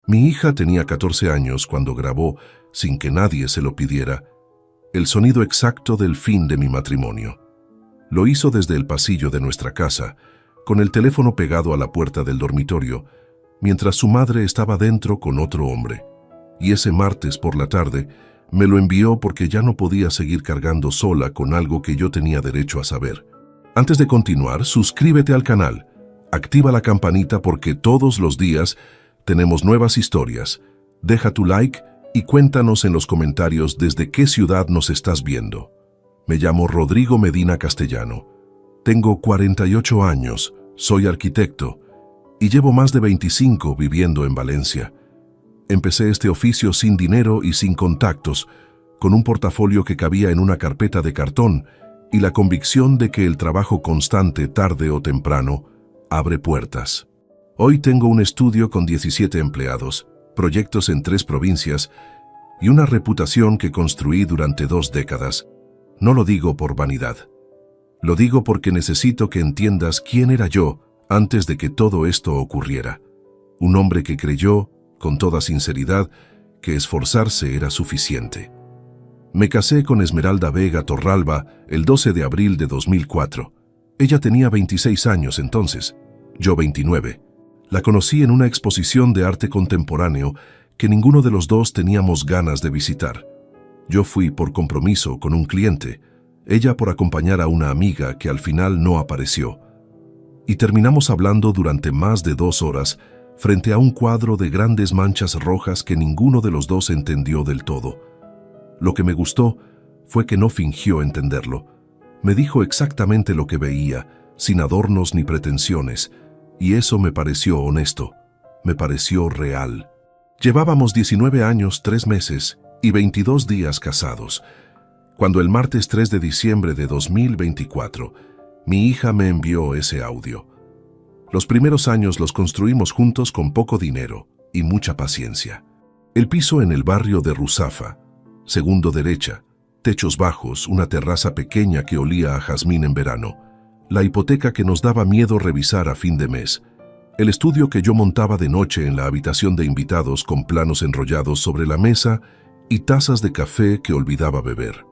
Mi hija tenía 14 años cuando grabó, sin que nadie se lo pidiera, el sonido exacto del fin de mi matrimonio. Lo hizo desde el pasillo de nuestra casa, con el teléfono pegado a la puerta del dormitorio, mientras su madre estaba dentro con otro hombre. Y ese martes por la tarde me lo envió porque ya no podía seguir cargando sola con algo que yo tenía derecho a saber. Antes de continuar, suscríbete al canal, activa la campanita porque todos los días tenemos nuevas historias. Deja tu like y cuéntanos en los comentarios desde qué ciudad nos estás viendo. Me llamo Rodrigo Medina Castellano. Tengo 48 años, soy arquitecto y llevo más de 25 viviendo en Valencia. Empecé este oficio sin dinero y sin contactos, con un portafolio que cabía en una carpeta de cartón y la convicción de que el trabajo constante, tarde o temprano, abre puertas. Hoy tengo un estudio con 17 empleados, proyectos en 3 provincias y una reputación que construí durante 2 décadas. No lo digo por vanidad. Lo digo porque necesito que entiendas quién era yo antes de que todo esto ocurriera. Un hombre que creyó, con toda sinceridad, que esforzarse era suficiente. Me casé con Esmeralda Vega Torralba el 12 de abril de 2004. Ella tenía 26 años entonces, yo 29. La conocí en una exposición de arte contemporáneo que ninguno de los dos teníamos ganas de visitar. Yo fui por compromiso con un cliente, ella por acompañar a una amiga que al final no apareció. Y terminamos hablando durante más de 2 horas frente a un cuadro de grandes manchas rojas que ninguno de los dos entendió del todo. Lo que me gustó fue que no fingió entenderlo. Me dijo exactamente lo que veía, sin adornos ni pretensiones, y eso me pareció honesto, me pareció real. Llevábamos 19 años, 3 meses y 22 días casados, cuando el martes 3 de diciembre de 2024, mi hija me envió ese audio. Los primeros años los construimos juntos con poco dinero y mucha paciencia. El piso en el barrio de Ruzafa, segundo derecha, techos bajos, una terraza pequeña que olía a jazmín en verano, la hipoteca que nos daba miedo revisar a fin de mes, el estudio que yo montaba de noche en la habitación de invitados con planos enrollados sobre la mesa y tazas de café que olvidaba beber.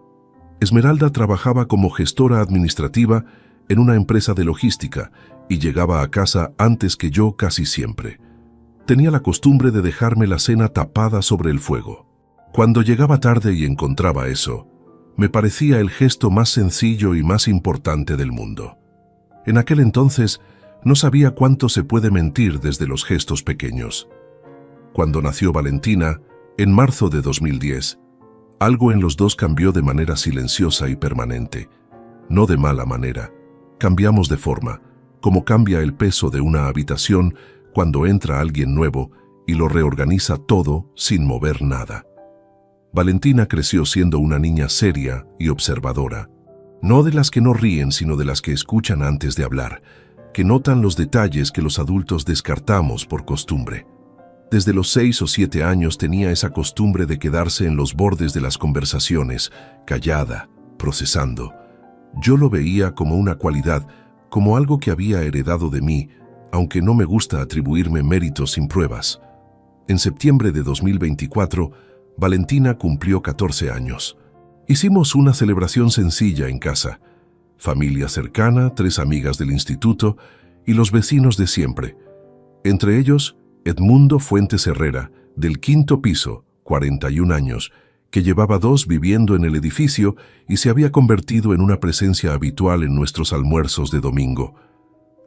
Esmeralda trabajaba como gestora administrativa en una empresa de logística y llegaba a casa antes que yo casi siempre. Tenía la costumbre de dejarme la cena tapada sobre el fuego. Cuando llegaba tarde y encontraba eso, me parecía el gesto más sencillo y más importante del mundo. En aquel entonces no sabía cuánto se puede mentir desde los gestos pequeños. Cuando nació Valentina, en marzo de 2010, algo en los dos cambió de manera silenciosa y permanente. No de mala manera. Cambiamos de forma, como cambia el peso de una habitación cuando entra alguien nuevo y lo reorganiza todo sin mover nada. Valentina creció siendo una niña seria y observadora, no de las que no ríen, sino de las que escuchan antes de hablar, que notan los detalles que los adultos descartamos por costumbre. Desde los 6 o 7 años tenía esa costumbre de quedarse en los bordes de las conversaciones, callada, procesando. Yo lo veía como una cualidad, como algo que había heredado de mí, aunque no me gusta atribuirme méritos sin pruebas. En septiembre de 2024, Valentina cumplió 14 años. Hicimos una celebración sencilla en casa. Familia cercana, 3 amigas del instituto y los vecinos de siempre. Entre ellos, Edmundo Fuentes Herrera, del 5º piso, 41 años, que llevaba 2 viviendo en el edificio y se había convertido en una presencia habitual en nuestros almuerzos de domingo.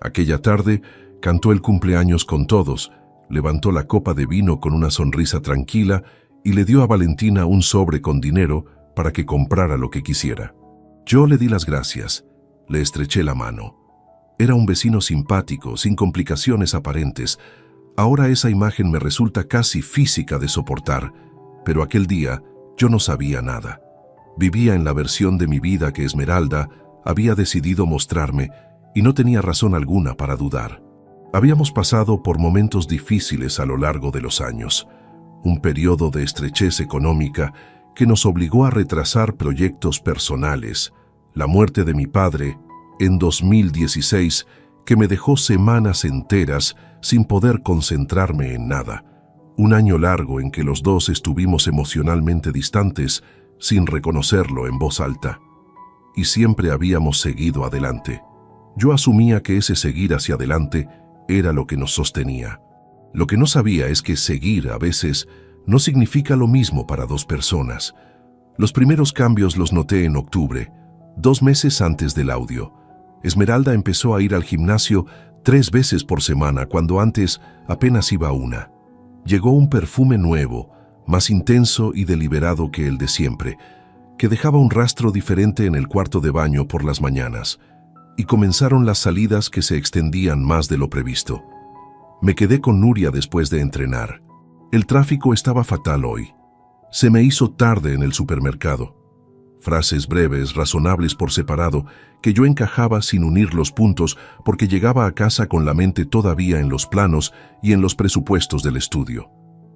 Aquella tarde cantó el cumpleaños con todos, levantó la copa de vino con una sonrisa tranquila y le dio a Valentina un sobre con dinero para que comprara lo que quisiera. Yo le di las gracias, le estreché la mano. Era un vecino simpático, sin complicaciones aparentes. Ahora esa imagen me resulta casi física de soportar, pero aquel día yo no sabía nada. Vivía en la versión de mi vida que Esmeralda había decidido mostrarme y no tenía razón alguna para dudar. Habíamos pasado por momentos difíciles a lo largo de los años, un periodo de estrechez económica que nos obligó a retrasar proyectos personales, la muerte de mi padre en 2016, que me dejó semanas enteras sin poder concentrarme en nada, Un año largo en que los dos estuvimos emocionalmente distantes sin reconocerlo en voz alta. Y siempre habíamos seguido adelante. Yo asumía que ese seguir hacia adelante era lo que nos sostenía. Lo que no sabía es que seguir a veces no significa lo mismo para dos personas. Los primeros cambios los noté en octubre, 2 meses antes del audio. Esmeralda empezó a ir al gimnasio 3 veces por semana cuando antes apenas iba una. Llegó un perfume nuevo, más intenso y deliberado que el de siempre, que dejaba un rastro diferente en el cuarto de baño por las mañanas, y comenzaron las salidas que se extendían más de lo previsto. Me quedé con Nuria después de entrenar. El tráfico estaba fatal hoy. Se me hizo tarde en el supermercado. Frases breves, razonables por separado, que yo encajaba sin unir los puntos porque llegaba a casa con la mente todavía en los planos y en los presupuestos del estudio.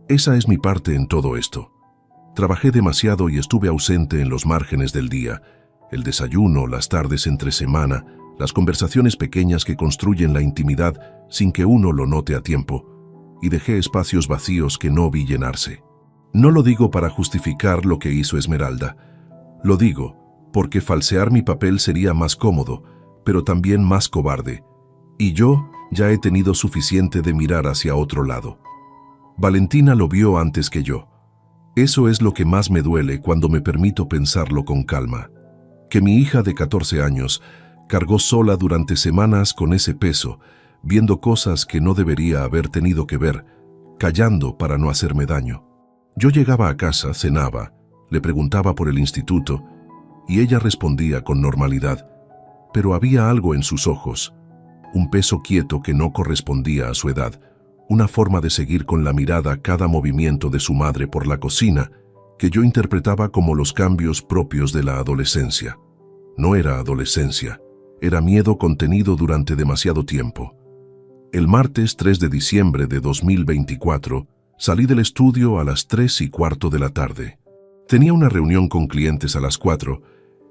Esa es mi parte en todo esto. Trabajé demasiado y estuve ausente en los márgenes del día. El desayuno, las tardes entre semana, las conversaciones pequeñas que construyen la intimidad sin que uno lo note a tiempo, y dejé espacios vacíos que no vi llenarse. No lo digo para justificar lo que hizo Esmeralda. Lo digo porque falsear mi papel sería más cómodo, pero también más cobarde, y yo ya he tenido suficiente de mirar hacia otro lado. Valentina lo vio antes que yo. Eso es lo que más me duele cuando me permito pensarlo con calma. Que mi hija de 14 años cargó sola durante semanas con ese peso, viendo cosas que no debería haber tenido que ver, callando para no hacerme daño. Yo llegaba a casa, cenaba, le preguntaba por el instituto, y ella respondía con normalidad, pero había algo en sus ojos, un peso quieto que no correspondía a su edad, una forma de seguir con la mirada cada movimiento de su madre por la cocina, que yo interpretaba como los cambios propios de la adolescencia. No era adolescencia, era miedo contenido durante demasiado tiempo. El martes 3 de diciembre de 2024, salí del estudio a las 3:15 de la tarde. Tenía una reunión con clientes a las 4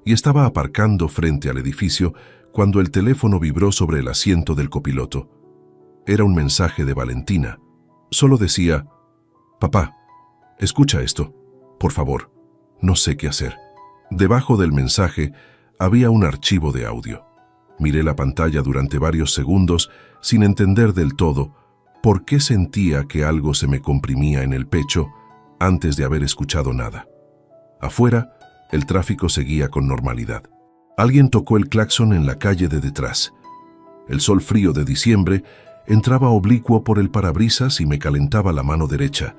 y estaba aparcando frente al edificio cuando el teléfono vibró sobre el asiento del copiloto. Era un mensaje de Valentina. Solo decía: «Papá, escucha esto, por favor, no sé qué hacer». Debajo del mensaje había un archivo de audio. Miré la pantalla durante varios segundos sin entender del todo por qué sentía que algo se me comprimía en el pecho antes de haber escuchado nada. Afuera, el tráfico seguía con normalidad. Alguien tocó el claxon en la calle de detrás. El sol frío de diciembre entraba oblicuo por el parabrisas y me calentaba la mano derecha,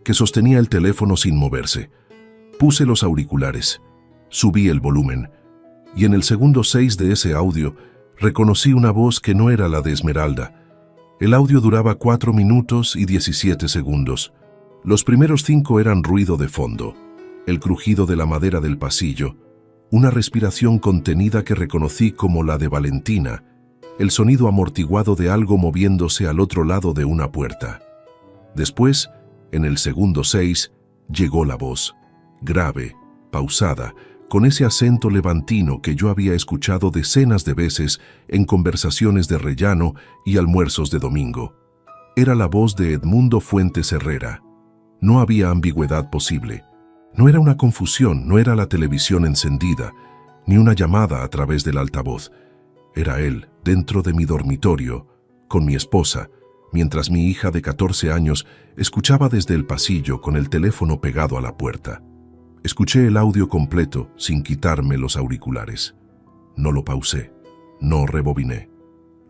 que sostenía el teléfono sin moverse. Puse los auriculares, subí el volumen, y en el segundo 6 de ese audio reconocí una voz que no era la de Esmeralda. El audio duraba 4 minutos y 17 segundos. Los primeros 5 eran ruido de fondo, el crujido de la madera del pasillo, una respiración contenida que reconocí como la de Valentina, el sonido amortiguado de algo moviéndose al otro lado de una puerta. Después, en el segundo 6, llegó la voz, grave, pausada, con ese acento levantino que yo había escuchado decenas de veces en conversaciones de rellano y almuerzos de domingo. Era la voz de Edmundo Fuentes Herrera. No había ambigüedad posible. No era una confusión, no era la televisión encendida, ni una llamada a través del altavoz. Era él, dentro de mi dormitorio, con mi esposa, mientras mi hija de 14 años escuchaba desde el pasillo con el teléfono pegado a la puerta. Escuché el audio completo sin quitarme los auriculares. No lo pausé, no rebobiné.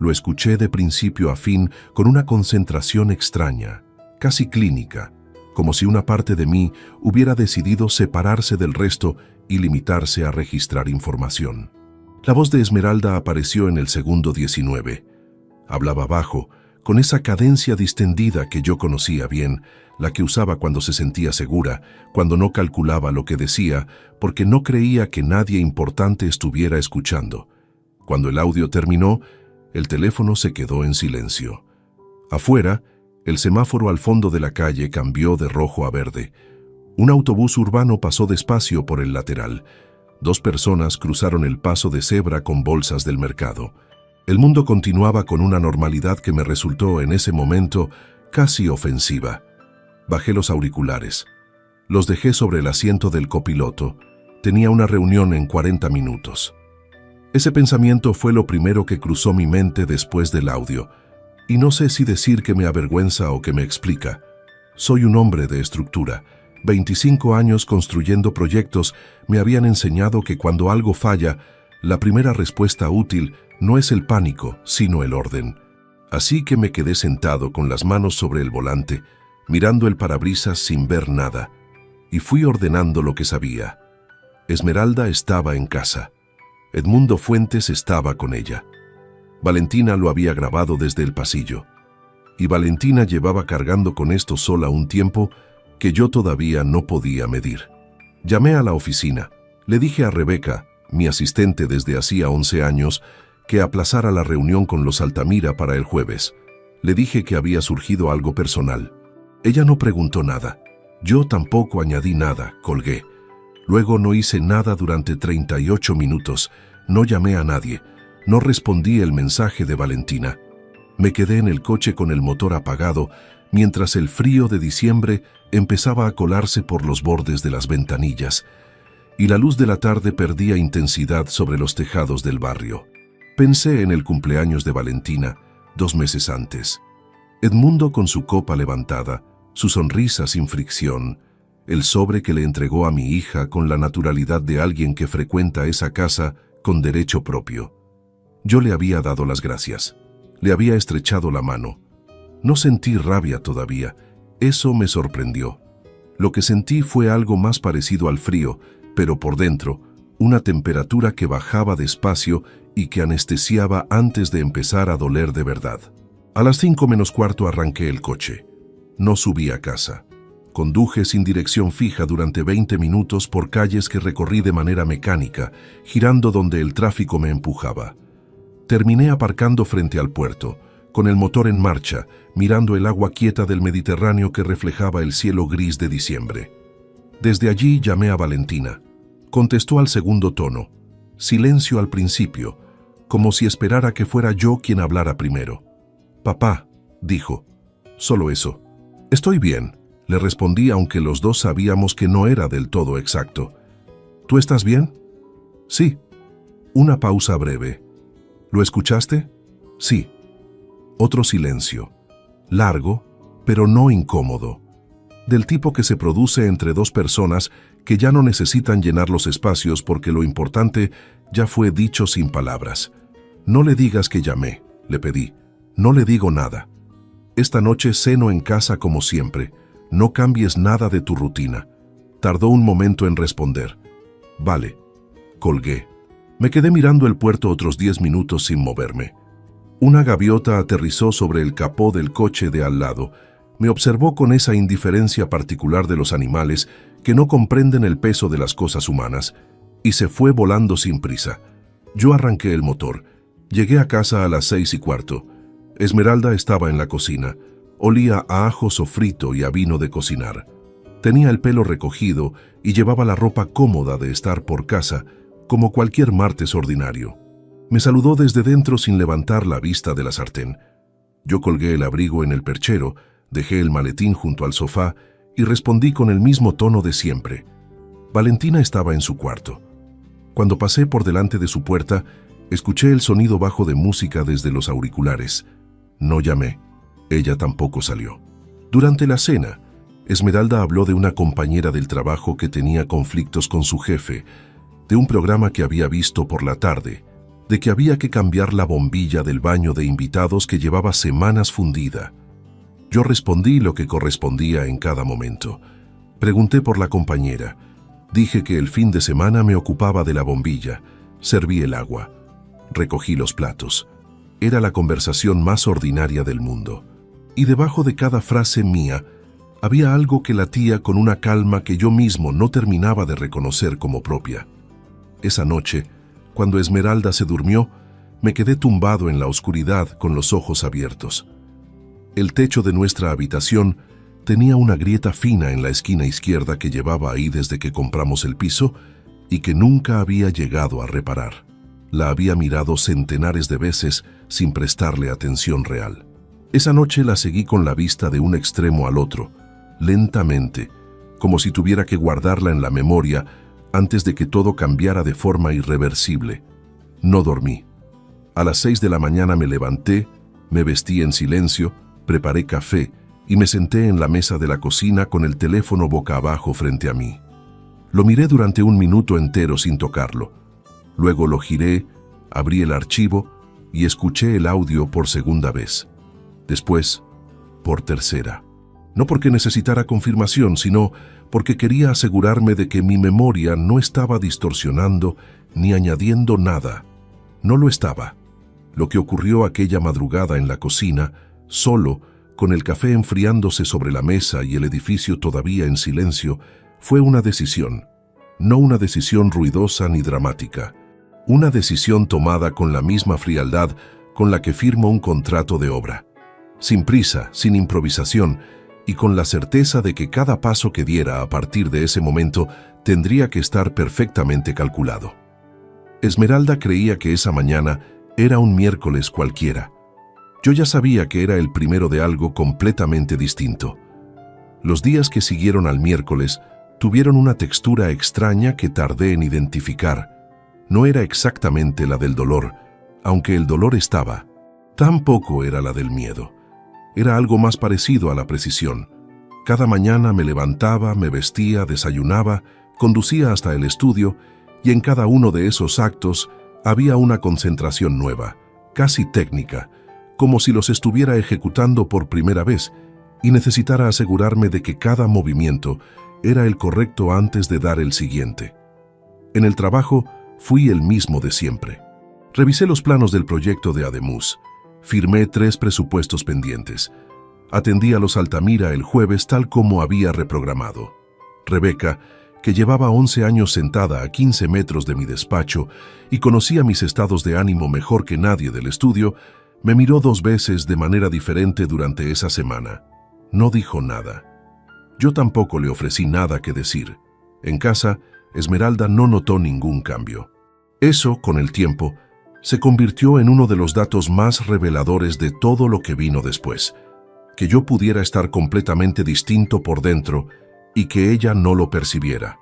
Lo escuché de principio a fin con una concentración extraña, casi clínica, como si una parte de mí hubiera decidido separarse del resto y limitarse a registrar información. La voz de Esmeralda apareció en el segundo 19. Hablaba bajo, con esa cadencia distendida que yo conocía bien, la que usaba cuando se sentía segura, cuando no calculaba lo que decía, porque no creía que nadie importante estuviera escuchando. Cuando el audio terminó, el teléfono se quedó en silencio. Afuera, el semáforo al fondo de la calle cambió de rojo a verde. Un autobús urbano pasó despacio por el lateral. 2 personas cruzaron el paso de cebra con bolsas del mercado. El mundo continuaba con una normalidad que me resultó en ese momento casi ofensiva. Bajé los auriculares. Los dejé sobre el asiento del copiloto. Tenía una reunión en 40 minutos. Ese pensamiento fue lo primero que cruzó mi mente después del audio, y no sé si decir que me avergüenza o que me explica. Soy un hombre de estructura. 25 años construyendo proyectos me habían enseñado que cuando algo falla, la primera respuesta útil no es el pánico, sino el orden. Así que me quedé sentado con las manos sobre el volante, mirando el parabrisas sin ver nada, y fui ordenando lo que sabía. Esmeralda estaba en casa. Edmundo Fuentes estaba con ella. Valentina lo había grabado desde el pasillo. Y Valentina llevaba cargando con esto sola un tiempo que yo todavía no podía medir. Llamé a la oficina. Le dije a Rebeca, mi asistente desde hacía 11 años, que aplazara la reunión con los Altamira para el jueves. Le dije que había surgido algo personal. Ella no preguntó nada. Yo tampoco añadí nada, colgué. Luego no hice nada durante 38 minutos. No llamé a nadie. No respondí el mensaje de Valentina. Me quedé en el coche con el motor apagado, mientras el frío de diciembre empezaba a colarse por los bordes de las ventanillas, y la luz de la tarde perdía intensidad sobre los tejados del barrio. Pensé en el cumpleaños de Valentina, 2 meses antes. Edmundo con su copa levantada, su sonrisa sin fricción, el sobre que le entregó a mi hija con la naturalidad de alguien que frecuenta esa casa con derecho propio. Yo le había dado las gracias. Le había estrechado la mano. No sentí rabia todavía. Eso me sorprendió. Lo que sentí fue algo más parecido al frío, pero por dentro, una temperatura que bajaba despacio y que anestesiaba antes de empezar a doler de verdad. A las 5 menos cuarto arranqué el coche. No subí a casa. Conduje sin dirección fija durante 20 minutos por calles que recorrí de manera mecánica, girando donde el tráfico me empujaba. Terminé aparcando frente al puerto, con el motor en marcha, mirando el agua quieta del Mediterráneo que reflejaba el cielo gris de diciembre. Desde allí llamé a Valentina. Contestó al segundo tono. Silencio al principio, como si esperara que fuera yo quien hablara primero. «Papá», dijo. «Solo eso». «Estoy bien», le respondí, aunque los dos sabíamos que no era del todo exacto. «¿Tú estás bien?» «Sí». Una pausa breve. «¿Lo escuchaste?» «Sí». Otro silencio. Largo, pero no incómodo. Del tipo que se produce entre dos personas que ya no necesitan llenar los espacios porque lo importante ya fue dicho sin palabras. «No le digas que llamé», le pedí. «No le digo nada. Esta noche ceno en casa como siempre. No cambies nada de tu rutina». Tardó un momento en responder. «Vale». Colgué. Me quedé mirando el puerto otros 10 minutos sin moverme. Una gaviota aterrizó sobre el capó del coche de al lado. Me observó con esa indiferencia particular de los animales que no comprenden el peso de las cosas humanas, y se fue volando sin prisa. Yo arranqué el motor. Llegué a casa a las 6:15. Esmeralda estaba en la cocina. Olía a ajo sofrito y a vino de cocinar. Tenía el pelo recogido y llevaba la ropa cómoda de estar por casa, como cualquier martes ordinario. Me saludó desde dentro sin levantar la vista de la sartén. Yo colgué el abrigo en el perchero, dejé el maletín junto al sofá y respondí con el mismo tono de siempre. Valentina estaba en su cuarto. Cuando pasé por delante de su puerta, escuché el sonido bajo de música desde los auriculares. No llamé. Ella tampoco salió. Durante la cena, Esmeralda habló de una compañera del trabajo que tenía conflictos con su jefe, de un programa que había visto por la tarde, de que había que cambiar la bombilla del baño de invitados que llevaba semanas fundida. Yo respondí lo que correspondía en cada momento. Pregunté por la compañera. Dije que el fin de semana me ocupaba de la bombilla. Serví el agua. Recogí los platos. Era la conversación más ordinaria del mundo. Y debajo de cada frase mía, había algo que latía con una calma que yo mismo no terminaba de reconocer como propia. Esa noche, cuando Esmeralda se durmió, me quedé tumbado en la oscuridad con los ojos abiertos. El techo de nuestra habitación tenía una grieta fina en la esquina izquierda que llevaba ahí desde que compramos el piso y que nunca había llegado a reparar. La había mirado centenares de veces sin prestarle atención real. Esa noche la seguí con la vista de un extremo al otro. lentamente, como si tuviera que guardarla en la memoria antes de que todo cambiara de forma irreversible. No dormí. A las 6 de la mañana me levanté, me vestí en silencio, preparé café y me senté en la mesa de la cocina con el teléfono boca abajo frente a mí. Lo miré durante un minuto entero sin tocarlo. Luego lo giré, abrí el archivo y escuché el audio por segunda vez. Después, por tercera. No porque necesitara confirmación, sino porque quería asegurarme de que mi memoria no estaba distorsionando ni añadiendo nada. No lo estaba. Lo que ocurrió aquella madrugada en la cocina, solo, con el café enfriándose sobre la mesa y el edificio todavía en silencio, fue una decisión. No una decisión ruidosa ni dramática. Una decisión tomada con la misma frialdad con la que firmo un contrato de obra. Sin prisa, sin improvisación, y con la certeza de que cada paso que diera a partir de ese momento tendría que estar perfectamente calculado. Esmeralda creía que esa mañana era un miércoles cualquiera. Yo ya sabía que era el primero de algo completamente distinto. Los días que siguieron al miércoles tuvieron una textura extraña que tardé en identificar. No era exactamente la del dolor, aunque el dolor estaba. Tampoco era la del miedo. Era algo más parecido a la precisión. Cada mañana me levantaba, me vestía, desayunaba, conducía hasta el estudio, y en cada uno de esos actos había una concentración nueva, casi técnica, como si los estuviera ejecutando por primera vez y necesitara asegurarme de que cada movimiento era el correcto antes de dar el siguiente. En el trabajo fui el mismo de siempre. Revisé los planos del proyecto de Ademus. Firmé 3 presupuestos pendientes. Atendí a los Altamira el jueves tal como había reprogramado. Rebeca, que llevaba 11 años sentada a 15 metros de mi despacho y conocía mis estados de ánimo mejor que nadie del estudio, me miró 2 veces de manera diferente durante esa semana. No dijo nada. Yo tampoco le ofrecí nada que decir. En casa, Esmeralda no notó ningún cambio. Eso, con el tiempo, se convirtió en uno de los datos más reveladores de todo lo que vino después. Que yo pudiera estar completamente distinto por dentro y que ella no lo percibiera.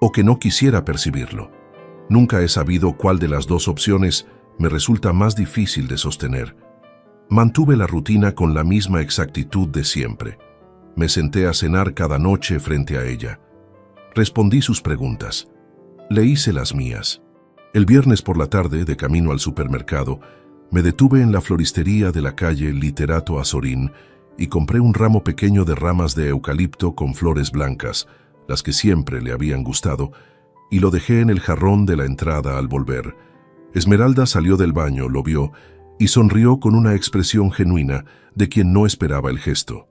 O que no quisiera percibirlo. Nunca he sabido cuál de las 2 opciones me resulta más difícil de sostener. Mantuve la rutina con la misma exactitud de siempre. Me senté a cenar cada noche frente a ella. Respondí sus preguntas. Le hice las mías. El viernes por la tarde, de camino al supermercado, me detuve en la floristería de la calle Literato Azorín y compré un ramo pequeño de ramas de eucalipto con flores blancas, las que siempre le habían gustado, y lo dejé en el jarrón de la entrada al volver. Esmeralda salió del baño, lo vio, y sonrió con una expresión genuina de quien no esperaba el gesto.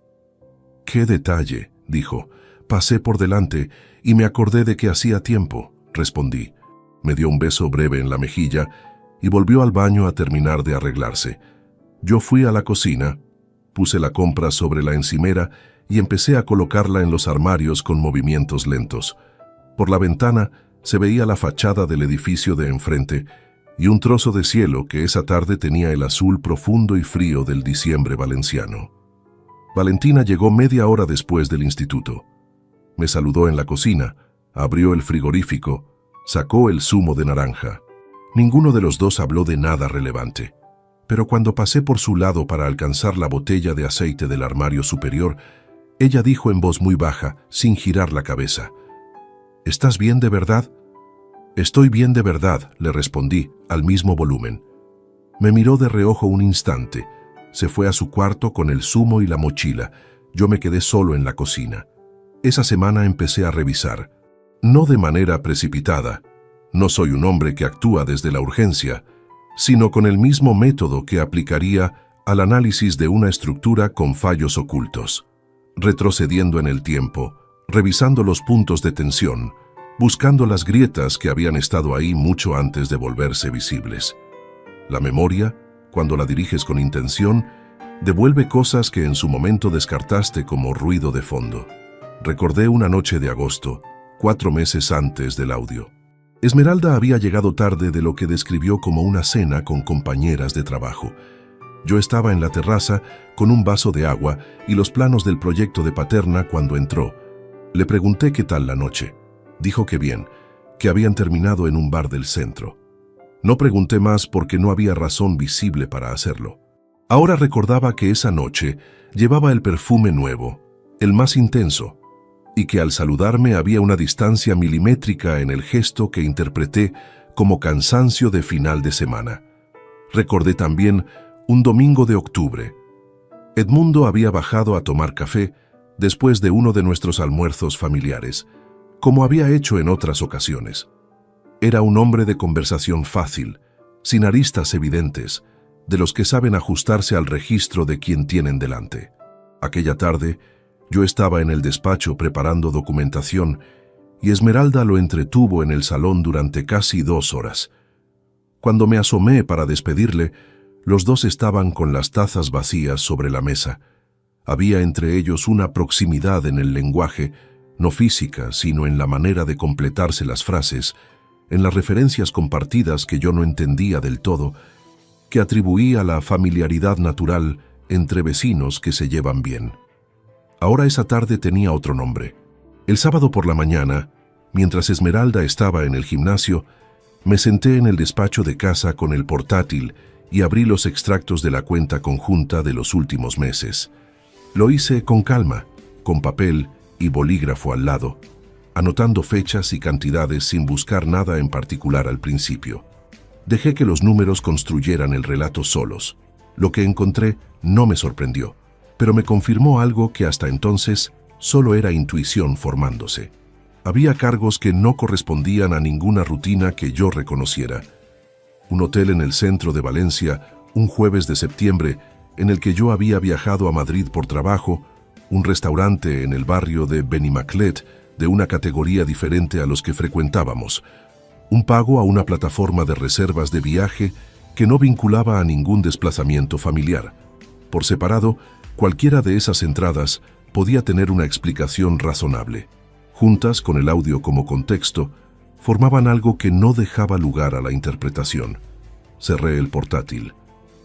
«¡Qué detalle!», dijo. «Pasé por delante y me acordé de que hacía tiempo», respondí. Me dio un beso breve en la mejilla y volvió al baño a terminar de arreglarse. Yo fui a la cocina, puse la compra sobre la encimera y empecé a colocarla en los armarios con movimientos lentos. Por la ventana se veía la fachada del edificio de enfrente y un trozo de cielo que esa tarde tenía el azul profundo y frío del diciembre valenciano. Valentina llegó media hora después del instituto. Me saludó en la cocina, abrió el frigorífico, sacó el zumo de naranja. Ninguno de los dos habló de nada relevante. Pero cuando pasé por su lado para alcanzar la botella de aceite del armario superior, ella dijo en voz muy baja, sin girar la cabeza: «¿Estás bien de verdad?». «Estoy bien de verdad», le respondí, al mismo volumen. Me miró de reojo un instante. Se fue a su cuarto con el zumo y la mochila. Yo me quedé solo en la cocina. Esa semana empecé a revisar. No de manera precipitada. No soy un hombre que actúa desde la urgencia, sino con el mismo método que aplicaría al análisis de una estructura con fallos ocultos. Retrocediendo en el tiempo, revisando los puntos de tensión, buscando las grietas que habían estado ahí mucho antes de volverse visibles. La memoria, cuando la diriges con intención, devuelve cosas que en su momento descartaste como ruido de fondo. Recordé una noche de agosto, 4 meses antes del audio. Esmeralda había llegado tarde de lo que describió como una cena con compañeras de trabajo. Yo estaba en la terraza con un vaso de agua y los planos del proyecto de Paterna cuando entró. Le pregunté qué tal la noche. Dijo que bien, que habían terminado en un bar del centro. No pregunté más porque no había razón visible para hacerlo. Ahora recordaba que esa noche llevaba el perfume nuevo, el más intenso, y que al saludarme había una distancia milimétrica en el gesto que interpreté como cansancio de final de semana. Recordé también un domingo de octubre. Edmundo había bajado a tomar café después de uno de nuestros almuerzos familiares, como había hecho en otras ocasiones. Era un hombre de conversación fácil, sin aristas evidentes, de los que saben ajustarse al registro de quien tienen delante. Aquella tarde, yo estaba en el despacho preparando documentación y Esmeralda lo entretuvo en el salón durante casi 2 horas. Cuando me asomé para despedirle, los dos estaban con las tazas vacías sobre la mesa. Había entre ellos una proximidad en el lenguaje, no física, sino en la manera de completarse las frases, en las referencias compartidas que yo no entendía del todo, que atribuía a la familiaridad natural entre vecinos que se llevan bien. Ahora esa tarde tenía otro nombre. El sábado por la mañana, mientras Esmeralda estaba en el gimnasio, me senté en el despacho de casa con el portátil y abrí los extractos de la cuenta conjunta de los últimos meses. Lo hice con calma, con papel y bolígrafo al lado, anotando fechas y cantidades sin buscar nada en particular al principio. Dejé que los números construyeran el relato solos. Lo que encontré no me sorprendió, pero me confirmó algo que hasta entonces solo era intuición formándose. Había cargos que no correspondían a ninguna rutina que yo reconociera. Un hotel en el centro de Valencia, un jueves de septiembre, en el que yo había viajado a Madrid por trabajo, un restaurante en el barrio de Benimaclet, de una categoría diferente a los que frecuentábamos, un pago a una plataforma de reservas de viaje que no vinculaba a ningún desplazamiento familiar. Por separado, cualquiera de esas entradas podía tener una explicación razonable. Juntas, con el audio como contexto, formaban algo que no dejaba lugar a la interpretación. Cerré el portátil.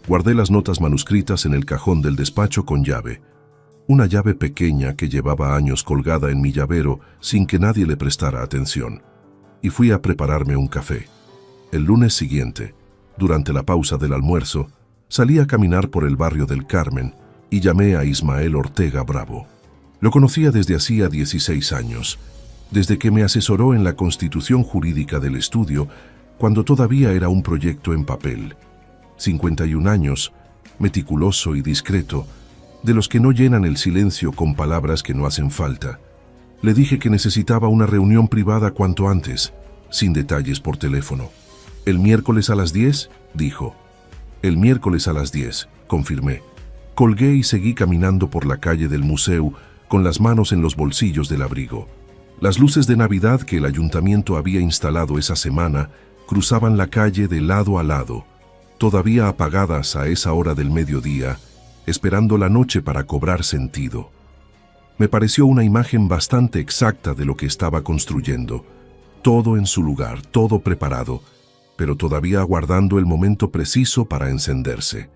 Guardé las notas manuscritas en el cajón del despacho con llave. Una llave pequeña que llevaba años colgada en mi llavero sin que nadie le prestara atención. Y fui a prepararme un café. El lunes siguiente, durante la pausa del almuerzo, salí a caminar por el barrio del Carmen y llamé a Ismael Ortega Bravo. Lo conocía desde hacía 16 años, desde que me asesoró en la constitución jurídica del estudio, cuando todavía era un proyecto en papel. 51 años, meticuloso y discreto, de los que no llenan el silencio con palabras que no hacen falta. Le dije que necesitaba una reunión privada cuanto antes, sin detalles por teléfono. ¿El miércoles a las 10? Dijo. El miércoles a las 10, confirmé. Colgué y seguí caminando por la calle del museo con las manos en los bolsillos del abrigo. Las luces de Navidad que el ayuntamiento había instalado esa semana cruzaban la calle de lado a lado, todavía apagadas a esa hora del mediodía, esperando la noche para cobrar sentido. Me pareció una imagen bastante exacta de lo que estaba construyendo, todo en su lugar, todo preparado, pero todavía aguardando el momento preciso para encenderse.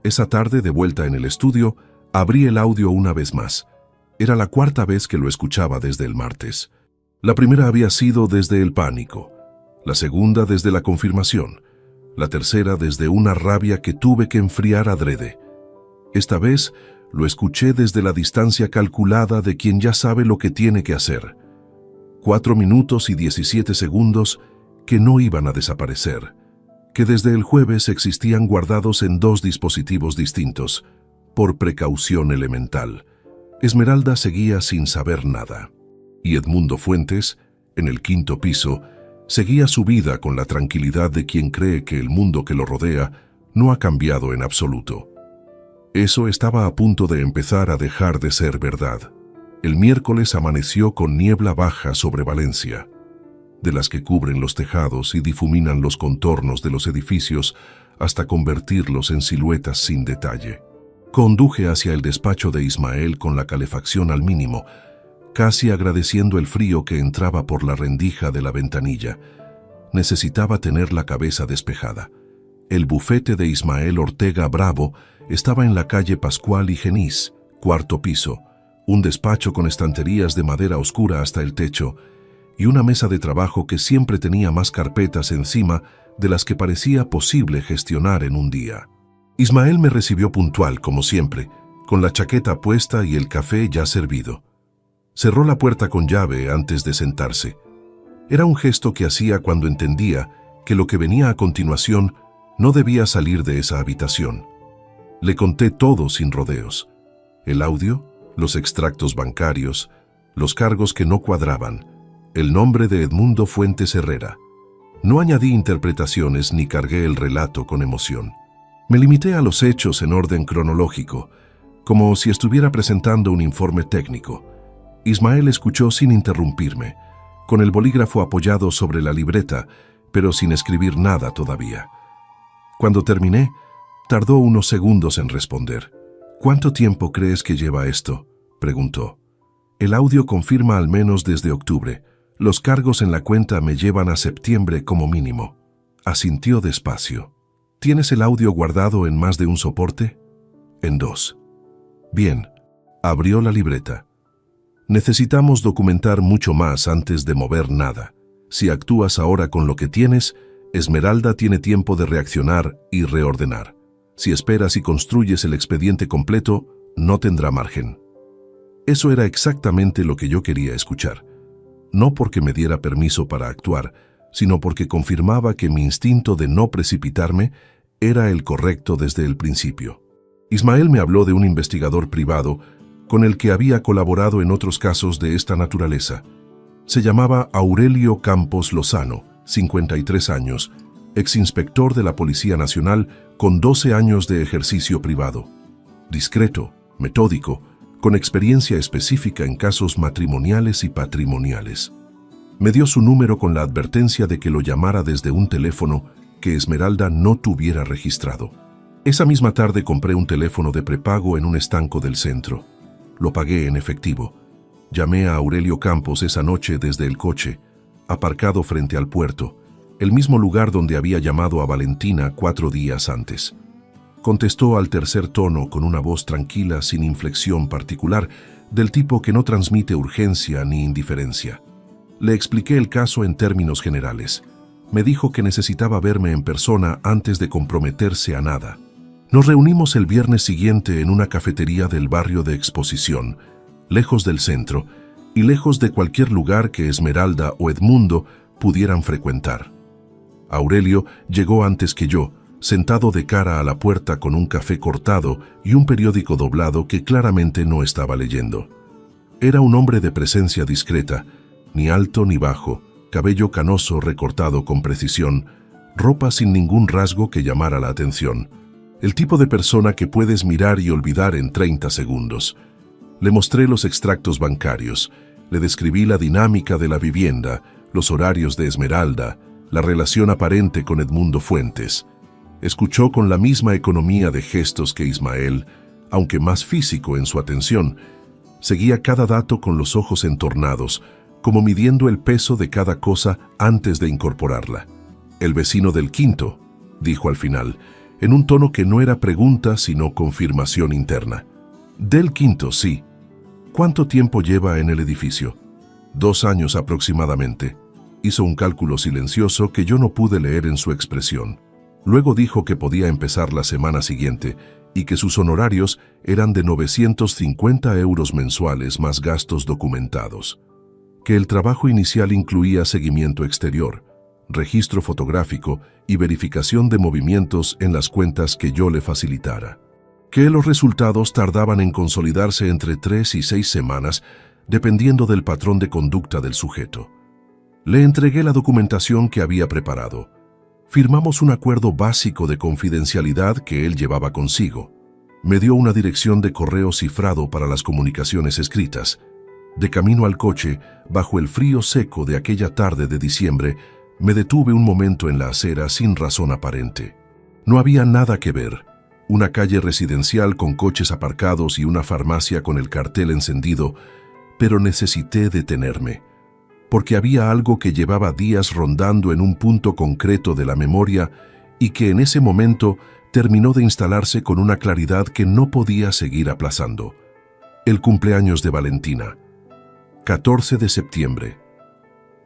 Esa tarde, de vuelta en el estudio, abrí el audio una vez más. Era la 4ª vez que lo escuchaba desde el martes. La primera había sido desde el pánico, la segunda desde la confirmación, la tercera desde una rabia que tuve que enfriar adrede. Esta vez lo escuché desde la distancia calculada de quien ya sabe lo que tiene que hacer. 4 minutos y 17 segundos que no iban a desaparecer, que desde el jueves existían guardados en 2 dispositivos distintos, por precaución elemental. Esmeralda seguía sin saber nada, y Edmundo Fuentes, en el 5º piso, seguía su vida con la tranquilidad de quien cree que el mundo que lo rodea no ha cambiado en absoluto. Eso estaba a punto de empezar a dejar de ser verdad. El miércoles amaneció con niebla baja sobre Valencia, de las que cubren los tejados y difuminan los contornos de los edificios hasta convertirlos en siluetas sin detalle. Conduje hacia el despacho de Ismael con la calefacción al mínimo, casi agradeciendo el frío que entraba por la rendija de la ventanilla. Necesitaba tener la cabeza despejada. El bufete de Ismael Ortega Bravo estaba en la calle Pascual y Genís, cuarto piso, un despacho con estanterías de madera oscura hasta el techo y una mesa de trabajo que siempre tenía más carpetas encima de las que parecía posible gestionar en un día. Ismael me recibió puntual, como siempre, con la chaqueta puesta y el café ya servido. Cerró la puerta con llave antes de sentarse. Era un gesto que hacía cuando entendía que lo que venía a continuación no debía salir de esa habitación. Le conté todo sin rodeos. El audio, los extractos bancarios, los cargos que no cuadraban, el nombre de Edmundo Fuentes Herrera. No añadí interpretaciones ni cargué el relato con emoción. Me limité a los hechos en orden cronológico, como si estuviera presentando un informe técnico. Ismael escuchó sin interrumpirme, con el bolígrafo apoyado sobre la libreta, pero sin escribir nada todavía. Cuando terminé, tardó unos segundos en responder. ¿Cuánto tiempo crees que lleva esto?, preguntó. El audio confirma al menos desde octubre. Los cargos en la cuenta me llevan a septiembre como mínimo. Asintió despacio. ¿Tienes el audio guardado en más de un soporte? En 2. Bien. Abrió la libreta. Necesitamos documentar mucho más antes de mover nada. Si actúas ahora con lo que tienes, Esmeralda tiene tiempo de reaccionar y reordenar. Si esperas y construyes el expediente completo, no tendrá margen. Eso era exactamente lo que yo quería escuchar. No porque me diera permiso para actuar, sino porque confirmaba que mi instinto de no precipitarme era el correcto desde el principio. Ismael me habló de un investigador privado con el que había colaborado en otros casos de esta naturaleza. Se llamaba Aurelio Campos Lozano, 53 años, exinspector de la Policía Nacional con 12 años de ejercicio privado. Discreto, metódico, con experiencia específica en casos matrimoniales y patrimoniales. Me dio su número con la advertencia de que lo llamara desde un teléfono que Esmeralda no tuviera registrado. Esa misma tarde compré un teléfono de prepago en un estanco del centro. Lo pagué en efectivo. Llamé a Aurelio Campos esa noche desde el coche, aparcado frente al puerto, el mismo lugar donde había llamado a Valentina 4 días antes. Contestó al tercer tono con una voz tranquila sin inflexión particular, del tipo que no transmite urgencia ni indiferencia. Le expliqué el caso en términos generales. Me dijo que necesitaba verme en persona antes de comprometerse a nada. Nos reunimos el viernes siguiente en una cafetería del barrio de Exposición, lejos del centro y lejos de cualquier lugar que Esmeralda o Edmundo pudieran frecuentar. Aurelio llegó antes que yo, sentado de cara a la puerta con un café cortado y un periódico doblado que claramente no estaba leyendo. Era un hombre de presencia discreta, ni alto ni bajo, cabello canoso recortado con precisión, ropa sin ningún rasgo que llamara la atención. El tipo de persona que puedes mirar y olvidar en 30 segundos. Le mostré los extractos bancarios, le describí la dinámica de la vivienda, los horarios de Esmeralda, la relación aparente con Edmundo Fuentes. Escuchó con la misma economía de gestos que Ismael, aunque más físico en su atención. Seguía cada dato con los ojos entornados, como midiendo el peso de cada cosa antes de incorporarla. El vecino del quinto, dijo al final, en un tono que no era pregunta sino confirmación interna. Del quinto, sí. ¿Cuánto tiempo lleva en el edificio? 2 años aproximadamente. Hizo un cálculo silencioso que yo no pude leer en su expresión. Luego dijo que podía empezar la semana siguiente y que sus honorarios eran de 950 euros mensuales más gastos documentados. Que el trabajo inicial incluía seguimiento exterior, registro fotográfico y verificación de movimientos en las cuentas que yo le facilitara. Que los resultados tardaban en consolidarse entre 3 y 6 semanas, dependiendo del patrón de conducta del sujeto. Le entregué la documentación que había preparado. Firmamos un acuerdo básico de confidencialidad que él llevaba consigo. Me dio una dirección de correo cifrado para las comunicaciones escritas. De camino al coche, bajo el frío seco de aquella tarde de diciembre, me detuve un momento en la acera sin razón aparente. No había nada que ver. Una calle residencial con coches aparcados y una farmacia con el cartel encendido, pero necesité detenerme, porque había algo que llevaba días rondando en un punto concreto de la memoria y que en ese momento terminó de instalarse con una claridad que no podía seguir aplazando. El cumpleaños de Valentina. 14 de septiembre.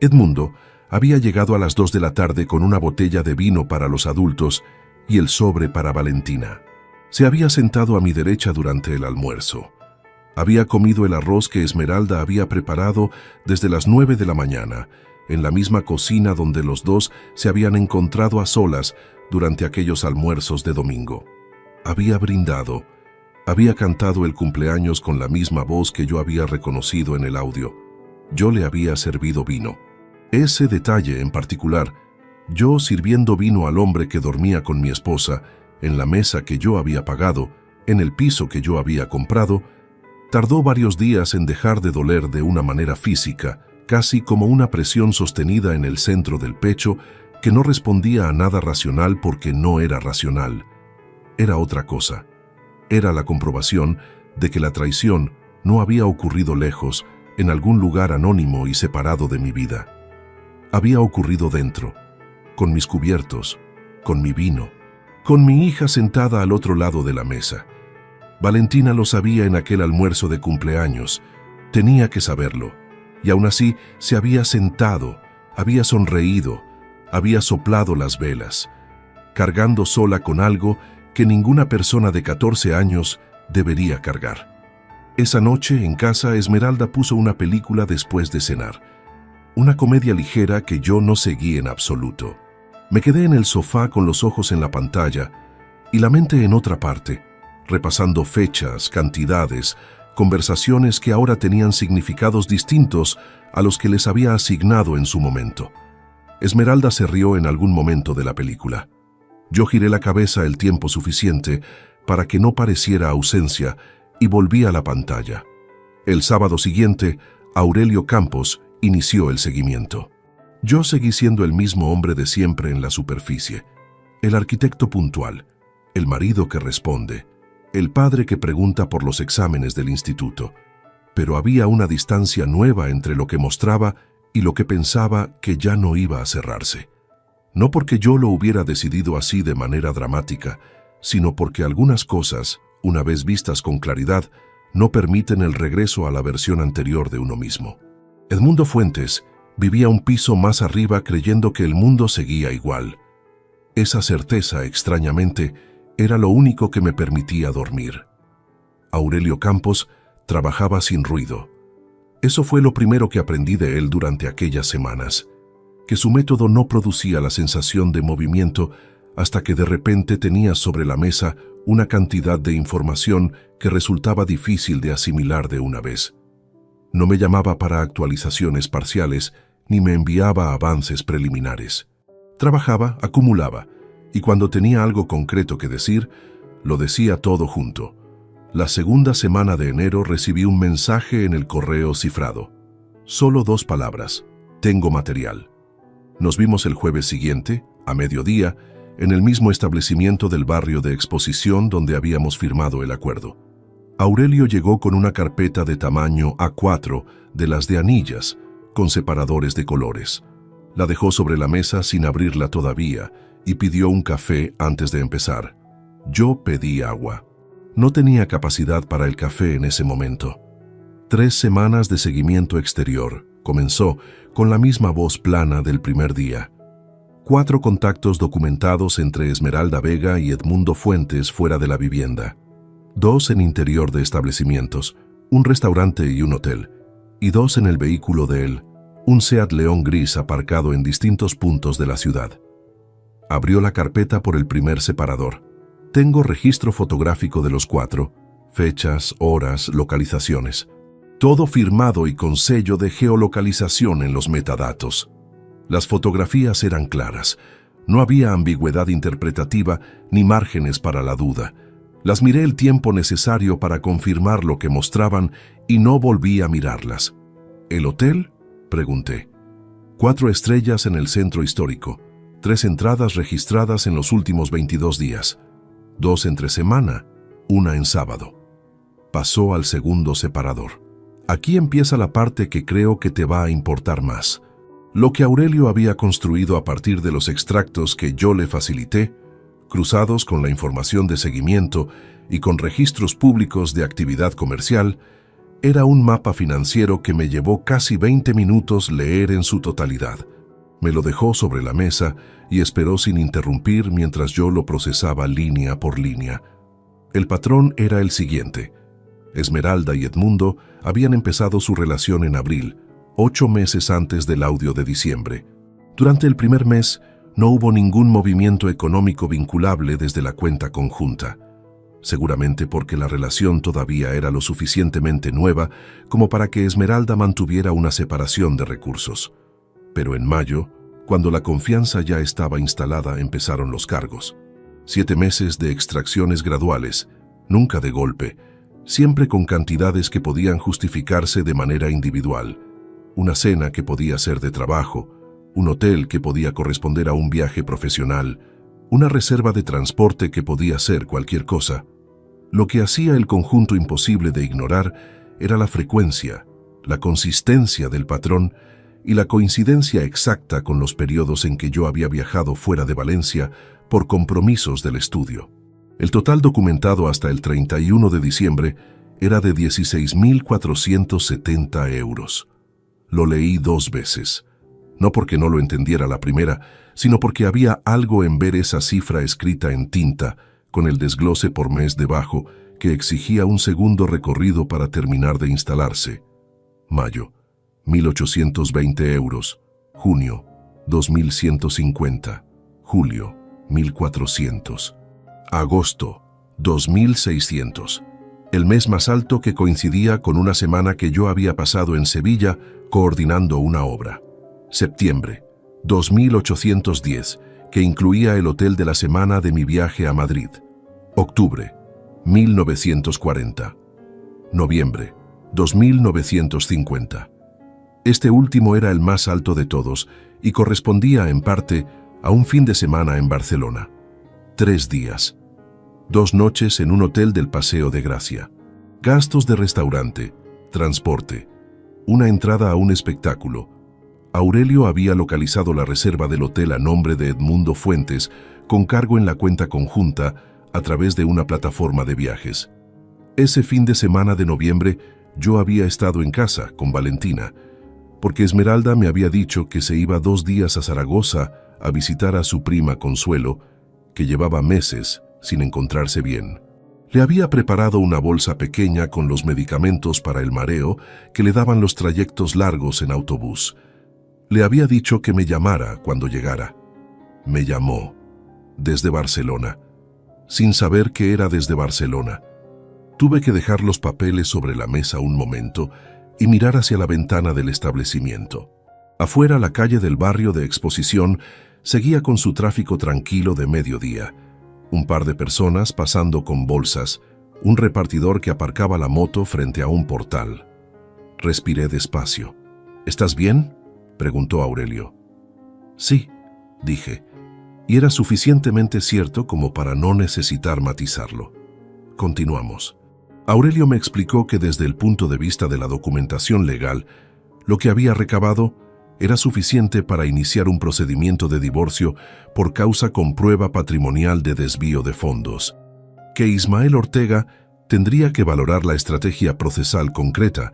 Edmundo había llegado a las 2 de la tarde con una botella de vino para los adultos y el sobre para Valentina. Se había sentado a mi derecha durante el almuerzo. Había comido el arroz que Esmeralda había preparado desde las 9 de la mañana, en la misma cocina donde los dos se habían encontrado a solas durante aquellos almuerzos de domingo. Había brindado, había cantado el cumpleaños con la misma voz que yo había reconocido en el audio. Yo le había servido vino. Ese detalle en particular, yo sirviendo vino al hombre que dormía con mi esposa, en la mesa que yo había pagado, en el piso que yo había comprado, tardó varios días en dejar de doler de una manera física, casi como una presión sostenida en el centro del pecho que no respondía a nada racional porque no era racional. Era otra cosa. Era la comprobación de que la traición no había ocurrido lejos, en algún lugar anónimo y separado de mi vida. Había ocurrido dentro, con mis cubiertos, con mi vino, con mi hija sentada al otro lado de la mesa. Valentina lo sabía en aquel almuerzo de cumpleaños, tenía que saberlo, y aún así se había sentado, había sonreído, había soplado las velas, cargando sola con algo que ninguna persona de 14 años debería cargar. Esa noche, en casa, Esmeralda puso una película después de cenar. Una comedia ligera que yo no seguí en absoluto. Me quedé en el sofá con los ojos en la pantalla y la mente en otra parte, repasando fechas, cantidades, conversaciones que ahora tenían significados distintos a los que les había asignado en su momento. Esmeralda se rió en algún momento de la película. Yo giré la cabeza el tiempo suficiente para que no pareciera ausencia y volví a la pantalla. El sábado siguiente, Aurelio Campos inició el seguimiento. Yo seguí siendo el mismo hombre de siempre en la superficie, el arquitecto puntual, el marido que responde, el padre que pregunta por los exámenes del instituto. Pero había una distancia nueva entre lo que mostraba y lo que pensaba que ya no iba a cerrarse. No porque yo lo hubiera decidido así de manera dramática, sino porque algunas cosas, una vez vistas con claridad, no permiten el regreso a la versión anterior de uno mismo. Edmundo Fuentes vivía un piso más arriba creyendo que el mundo seguía igual. Esa certeza, extrañamente, era lo único que me permitía dormir. Aurelio Campos trabajaba sin ruido. Eso fue lo primero que aprendí de él durante aquellas semanas, que su método no producía la sensación de movimiento hasta que de repente tenía sobre la mesa una cantidad de información que resultaba difícil de asimilar de una vez. No me llamaba para actualizaciones parciales ni me enviaba avances preliminares. Trabajaba, acumulaba, y cuando tenía algo concreto que decir, lo decía todo junto. La segunda semana de enero recibí un mensaje en el correo cifrado. Solo 2 palabras: tengo material. Nos vimos el jueves siguiente, a mediodía, en el mismo establecimiento del barrio de Exposición donde habíamos firmado el acuerdo. Aurelio llegó con una carpeta de tamaño A4, de las de anillas, con separadores de colores. La dejó sobre la mesa sin abrirla todavía y pidió un café antes de empezar. Yo pedí agua. No tenía capacidad para el café en ese momento. 3 semanas de seguimiento exterior. Comenzó con la misma voz plana del primer día. 4 contactos documentados entre Esmeralda Vega y Edmundo Fuentes fuera de la vivienda. 2 en interior de establecimientos, un restaurante y un hotel, y 2 en el vehículo de él, un Seat León gris aparcado en distintos puntos de la ciudad. Abrió la carpeta por el primer separador. Tengo registro fotográfico de los 4, fechas, horas, localizaciones. Todo firmado y con sello de geolocalización en los metadatos. Las fotografías eran claras. No había ambigüedad interpretativa ni márgenes para la duda. Las miré el tiempo necesario para confirmar lo que mostraban y no volví a mirarlas. ¿El hotel?, pregunté. 4 estrellas en el centro histórico. 3 entradas registradas en los últimos 22 días. 2 entre semana, 1 en sábado. Pasó al segundo separador. Aquí empieza la parte que creo que te va a importar más. Lo que Aurelio había construido a partir de los extractos que yo le facilité cruzados con la información de seguimiento y con registros públicos de actividad comercial, era un mapa financiero que me llevó casi 20 minutos leer en su totalidad. Me lo dejó sobre la mesa y esperó sin interrumpir mientras yo lo procesaba línea por línea. El patrón era el siguiente. Esmeralda y Edmundo habían empezado su relación en abril, 8 meses antes del audio de diciembre. Durante el primer mes no hubo ningún movimiento económico vinculable desde la cuenta conjunta, seguramente porque la relación todavía era lo suficientemente nueva como para que Esmeralda mantuviera una separación de recursos. Pero en mayo, cuando la confianza ya estaba instalada, empezaron los cargos. 7 meses de extracciones graduales, nunca de golpe, siempre con cantidades que podían justificarse de manera individual. Una cena que podía ser de trabajo, un hotel que podía corresponder a un viaje profesional, una reserva de transporte que podía ser cualquier cosa. Lo que hacía el conjunto imposible de ignorar era la frecuencia, la consistencia del patrón y la coincidencia exacta con los periodos en que yo había viajado fuera de Valencia por compromisos del estudio. El total documentado hasta el 31 de diciembre era de 16.470 euros. Lo leí 2 veces, no porque no lo entendiera la primera, sino porque había algo en ver esa cifra escrita en tinta, con el desglose por mes debajo, que exigía un segundo recorrido para terminar de instalarse. Mayo, 1.820 euros. Junio, 2.150. Julio, 1.400. Agosto, 2.600. El mes más alto, que coincidía con una semana que yo había pasado en Sevilla coordinando una obra. Septiembre, 2.810, que incluía el hotel de la semana de mi viaje a Madrid. Octubre, 1.940. Noviembre, 2.950. Este último era el más alto de todos y correspondía en parte a un fin de semana en Barcelona. 3 días. 2 noches en un hotel del Paseo de Gracia. Gastos de restaurante, transporte, una entrada a un espectáculo. Aurelio había localizado la reserva del hotel a nombre de Edmundo Fuentes con cargo en la cuenta conjunta a través de una plataforma de viajes. Ese fin de semana de noviembre yo había estado en casa con Valentina, porque Esmeralda me había dicho que se iba 2 días a Zaragoza a visitar a su prima Consuelo, que llevaba meses sin encontrarse bien. Le había preparado una bolsa pequeña con los medicamentos para el mareo que le daban los trayectos largos en autobús. Le había dicho que me llamara cuando llegara. Me llamó, desde Barcelona, sin saber que era desde Barcelona. Tuve que dejar los papeles sobre la mesa un momento y mirar hacia la ventana del establecimiento. Afuera, la calle del barrio de Exposición seguía con su tráfico tranquilo de mediodía. Un par de personas pasando con bolsas, un repartidor que aparcaba la moto frente a un portal. Respiré despacio. ¿Estás bien?, preguntó Aurelio. Sí, dije, y era suficientemente cierto como para no necesitar matizarlo. Continuamos. Aurelio me explicó que desde el punto de vista de la documentación legal, lo que había recabado era suficiente para iniciar un procedimiento de divorcio por causa con prueba patrimonial de desvío de fondos, que Ismael Ortega tendría que valorar la estrategia procesal concreta,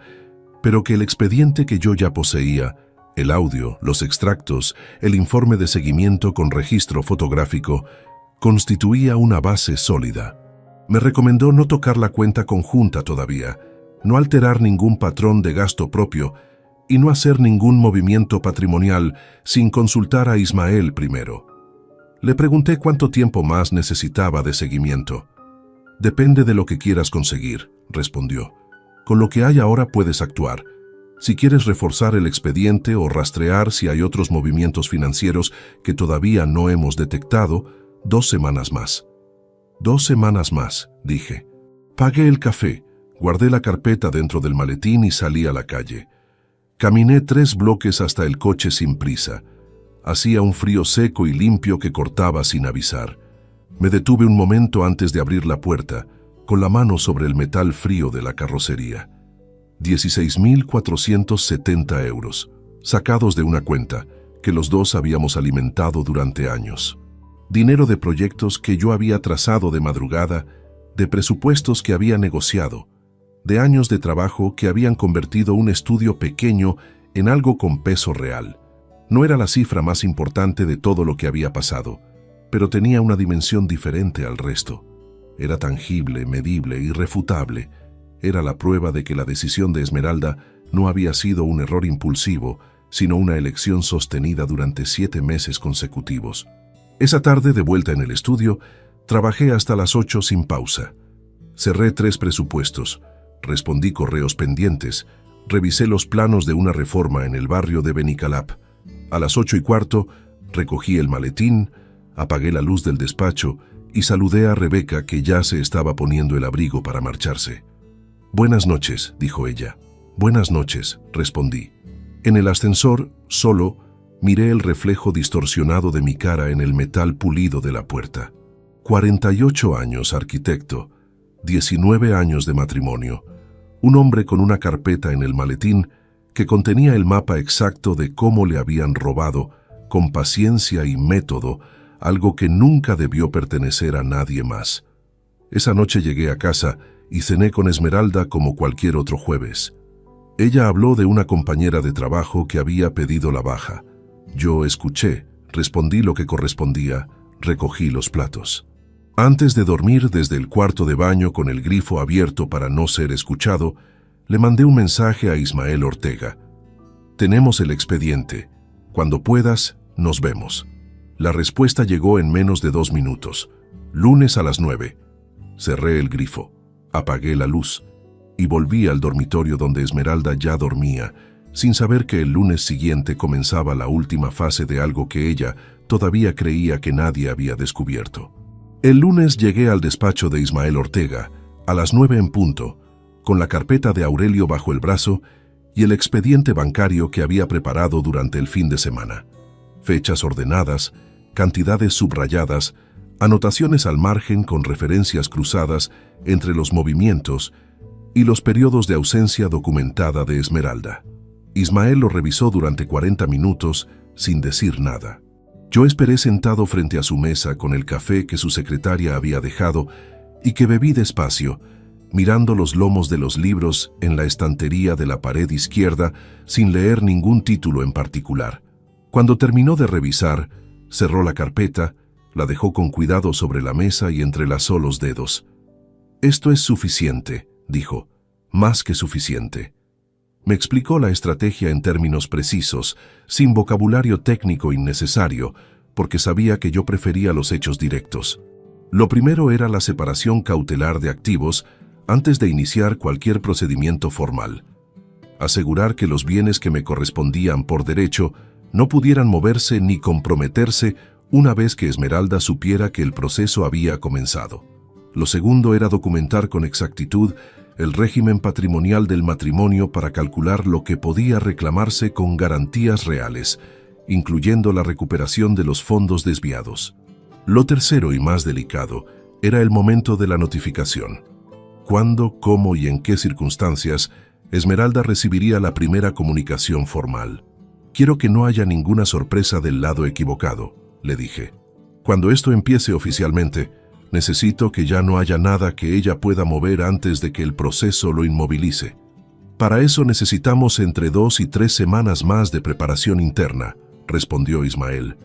pero que el expediente que yo ya poseía, el audio, los extractos, el informe de seguimiento con registro fotográfico, constituía una base sólida. Me recomendó no tocar la cuenta conjunta todavía, no alterar ningún patrón de gasto propio y no hacer ningún movimiento patrimonial sin consultar a Ismael primero. Le pregunté cuánto tiempo más necesitaba de seguimiento. Depende de lo que quieras conseguir, respondió. Con lo que hay ahora puedes actuar. Si quieres reforzar el expediente o rastrear si hay otros movimientos financieros que todavía no hemos detectado, 2 semanas más. 2 semanas más, dije. Pagué el café, guardé la carpeta dentro del maletín y salí a la calle. Caminé 3 bloques hasta el coche sin prisa. Hacía un frío seco y limpio que cortaba sin avisar. Me detuve un momento antes de abrir la puerta, con la mano sobre el metal frío de la carrocería. 16.470 euros, sacados de una cuenta que los dos habíamos alimentado durante años. dinero de proyectos que yo había trazado de madrugada, de presupuestos que había negociado, de años de trabajo que habían convertido un estudio pequeño en algo con peso real. No era la cifra más importante de todo lo que había pasado, pero tenía una dimensión diferente al resto. Era tangible, medible, irrefutable. Era la prueba de que la decisión de Esmeralda no había sido un error impulsivo, sino una elección sostenida durante 7 meses consecutivos. Esa tarde, de vuelta en el estudio, trabajé hasta las 8 sin pausa. Cerré 3 presupuestos, respondí correos pendientes, revisé los planos de una reforma en el barrio de Benicalap. A las 8:15 recogí el maletín, apagué la luz del despacho y saludé a Rebeca, que ya se estaba poniendo el abrigo para marcharse. «Buenas noches», dijo ella. «Buenas noches», respondí. En el ascensor, solo, miré el reflejo distorsionado de mi cara en el metal pulido de la puerta. 48 años, arquitecto, 19 años de matrimonio, un hombre con una carpeta en el maletín que contenía el mapa exacto de cómo le habían robado, con paciencia y método, algo que nunca debió pertenecer a nadie más. Esa noche llegué a casa y cené con Esmeralda como cualquier otro jueves. Ella habló de una compañera de trabajo que había pedido la baja. Yo escuché, respondí lo que correspondía, recogí los platos. Antes de dormir, desde el cuarto de baño con el grifo abierto para no ser escuchado, le mandé un mensaje a Ismael Ortega. «Tenemos el expediente. Cuando puedas, nos vemos». La respuesta llegó en menos de 2 minutos. Lunes a las 9. Cerré el grifo, apagué la luz y volví al dormitorio donde Esmeralda ya dormía, sin saber que el lunes siguiente comenzaba la última fase de algo que ella todavía creía que nadie había descubierto. El lunes llegué al despacho de Ismael Ortega, a las 9 en punto, con la carpeta de Aurelio bajo el brazo y el expediente bancario que había preparado durante el fin de semana. Fechas ordenadas, cantidades subrayadas, anotaciones al margen con referencias cruzadas entre los movimientos y los periodos de ausencia documentada de Esmeralda. Ismael lo revisó durante 40 minutos sin decir nada. Yo esperé sentado frente a su mesa con el café que su secretaria había dejado y que bebí despacio, mirando los lomos de los libros en la estantería de la pared izquierda sin leer ningún título en particular. Cuando terminó de revisar, cerró la carpeta, la dejó con cuidado sobre la mesa y entrelazó los dedos. «Esto es suficiente», dijo, «más que suficiente». Me explicó la estrategia en términos precisos, sin vocabulario técnico innecesario, porque sabía que yo prefería los hechos directos. Lo primero era la separación cautelar de activos antes de iniciar cualquier procedimiento formal. Asegurar que los bienes que me correspondían por derecho no pudieran moverse ni comprometerse una vez que Esmeralda supiera que el proceso había comenzado. Lo segundo era documentar con exactitud el régimen patrimonial del matrimonio para calcular lo que podía reclamarse con garantías reales, incluyendo la recuperación de los fondos desviados. Lo tercero y más delicado era el momento de la notificación. ¿Cuándo, cómo y en qué circunstancias Esmeralda recibiría la primera comunicación formal? «Quiero que no haya ninguna sorpresa del lado equivocado», le dije. «Cuando esto empiece oficialmente, necesito que ya no haya nada que ella pueda mover antes de que el proceso lo inmovilice. Para eso necesitamos entre 2 y 3 semanas más de preparación interna», respondió Ismael.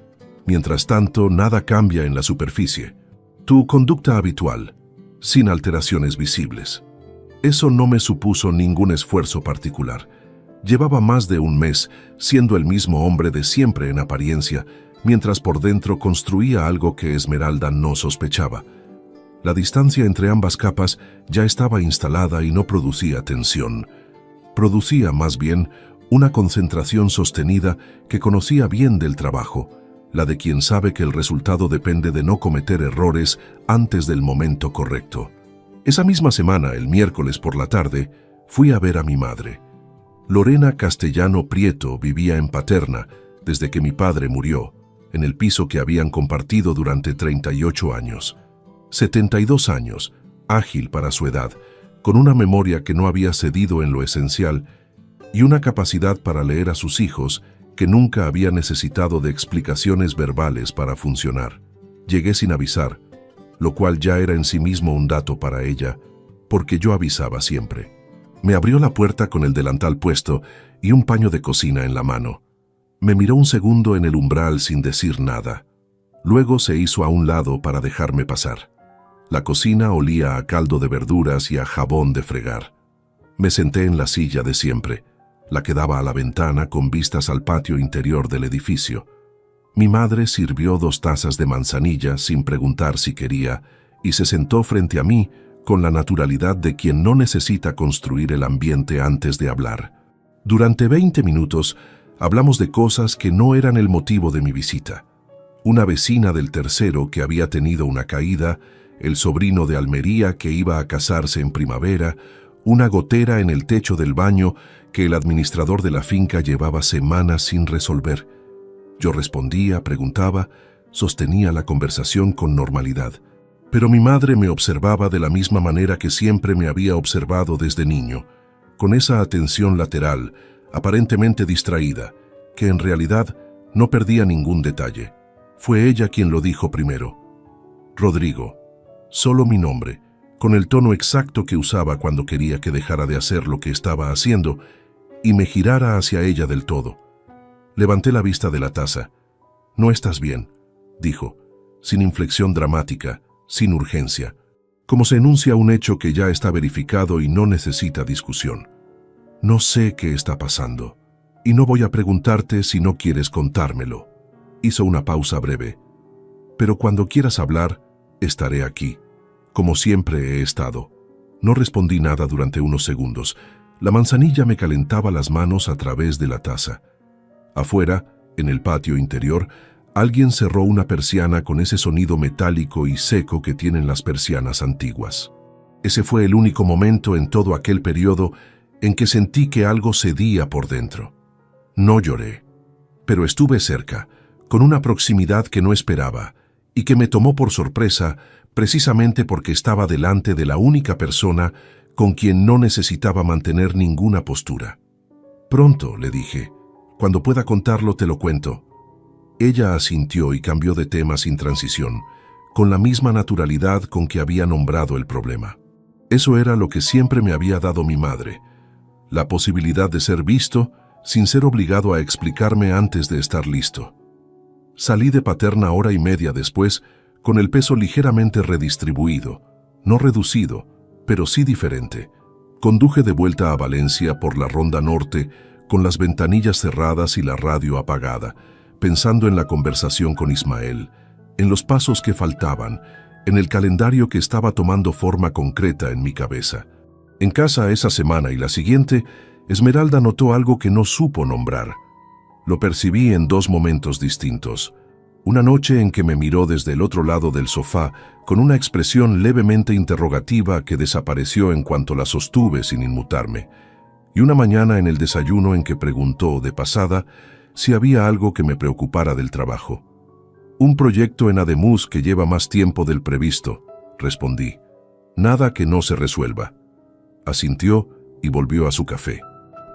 «Mientras tanto, nada cambia en la superficie. Tu conducta habitual, sin alteraciones visibles». Eso no me supuso ningún esfuerzo particular. Llevaba más de un mes siendo el mismo hombre de siempre en apariencia, mientras por dentro construía algo que Esmeralda no sospechaba. La distancia entre ambas capas ya estaba instalada y no producía tensión. Producía, más bien, una concentración sostenida que conocía bien del trabajo, la de quien sabe que el resultado depende de no cometer errores antes del momento correcto. Esa misma semana, el miércoles por la tarde, fui a ver a mi madre. Lorena Castellano Prieto vivía en Paterna desde que mi padre murió, en el piso que habían compartido durante 38 años. 72 años, ágil para su edad, con una memoria que no había cedido en lo esencial y una capacidad para leer a sus hijos que nunca había necesitado de explicaciones verbales para funcionar. Llegué sin avisar, lo cual ya era en sí mismo un dato para ella, porque yo avisaba siempre. Me abrió la puerta con el delantal puesto y un paño de cocina en la mano. Me miró un segundo en el umbral sin decir nada. Luego se hizo a un lado para dejarme pasar. La cocina olía a caldo de verduras y a jabón de fregar. Me senté en la silla de siempre, la que daba a la ventana con vistas al patio interior del edificio. Mi madre sirvió 2 tazas de manzanilla sin preguntar si quería y se sentó frente a mí con la naturalidad de quien no necesita construir el ambiente antes de hablar. Durante 20 minutos hablamos de cosas que no eran el motivo de mi visita. Una vecina del tercero que había tenido una caída, el sobrino de Almería que iba a casarse en primavera, una gotera en el techo del baño que el administrador de la finca llevaba semanas sin resolver. Yo respondía, preguntaba, sostenía la conversación con normalidad. Pero mi madre me observaba de la misma manera que siempre me había observado desde niño, con esa atención lateral, aparentemente distraída, que en realidad no perdía ningún detalle. Fue ella quien lo dijo primero. Rodrigo. Solo mi nombre, con el tono exacto que usaba cuando quería que dejara de hacer lo que estaba haciendo y me girara hacia ella del todo. Levanté la vista de la taza. «No estás bien», dijo, sin inflexión dramática, sin urgencia, como se enuncia un hecho que ya está verificado y no necesita discusión. «No sé qué está pasando, y no voy a preguntarte si no quieres contármelo». Hizo una pausa breve. «Pero cuando quieras hablar, estaré aquí, como siempre he estado». No respondí nada durante unos segundos. La manzanilla me calentaba las manos a través de la taza. Afuera, en el patio interior, alguien cerró una persiana con ese sonido metálico y seco que tienen las persianas antiguas. Ese fue el único momento en todo aquel periodo en que sentí que algo cedía por dentro. No lloré, pero estuve cerca, con una proximidad que no esperaba y que me tomó por sorpresa precisamente porque estaba delante de la única persona con quien no necesitaba mantener ninguna postura. «Pronto», le dije, «cuando pueda contarlo te lo cuento». Ella asintió y cambió de tema sin transición, con la misma naturalidad con que había nombrado el problema. Eso era lo que siempre me había dado mi madre, la posibilidad de ser visto sin ser obligado a explicarme antes de estar listo. Salí de Paterna 1 hora y media después, con el peso ligeramente redistribuido, no reducido, pero sí diferente. Conduje de vuelta a Valencia por la Ronda Norte, con las ventanillas cerradas y la radio apagada, pensando en la conversación con Ismael, en los pasos que faltaban, en el calendario que estaba tomando forma concreta en mi cabeza. En casa esa semana y la siguiente, Esmeralda notó algo que no supo nombrar. Lo percibí en 2 momentos distintos. Una noche en que me miró desde el otro lado del sofá con una expresión levemente interrogativa que desapareció en cuanto la sostuve sin inmutarme. Y una mañana en el desayuno en que preguntó, de pasada, si había algo que me preocupara del trabajo. «Un proyecto en Ademuz que lleva más tiempo del previsto», respondí. «Nada que no se resuelva». Asintió y volvió a su café.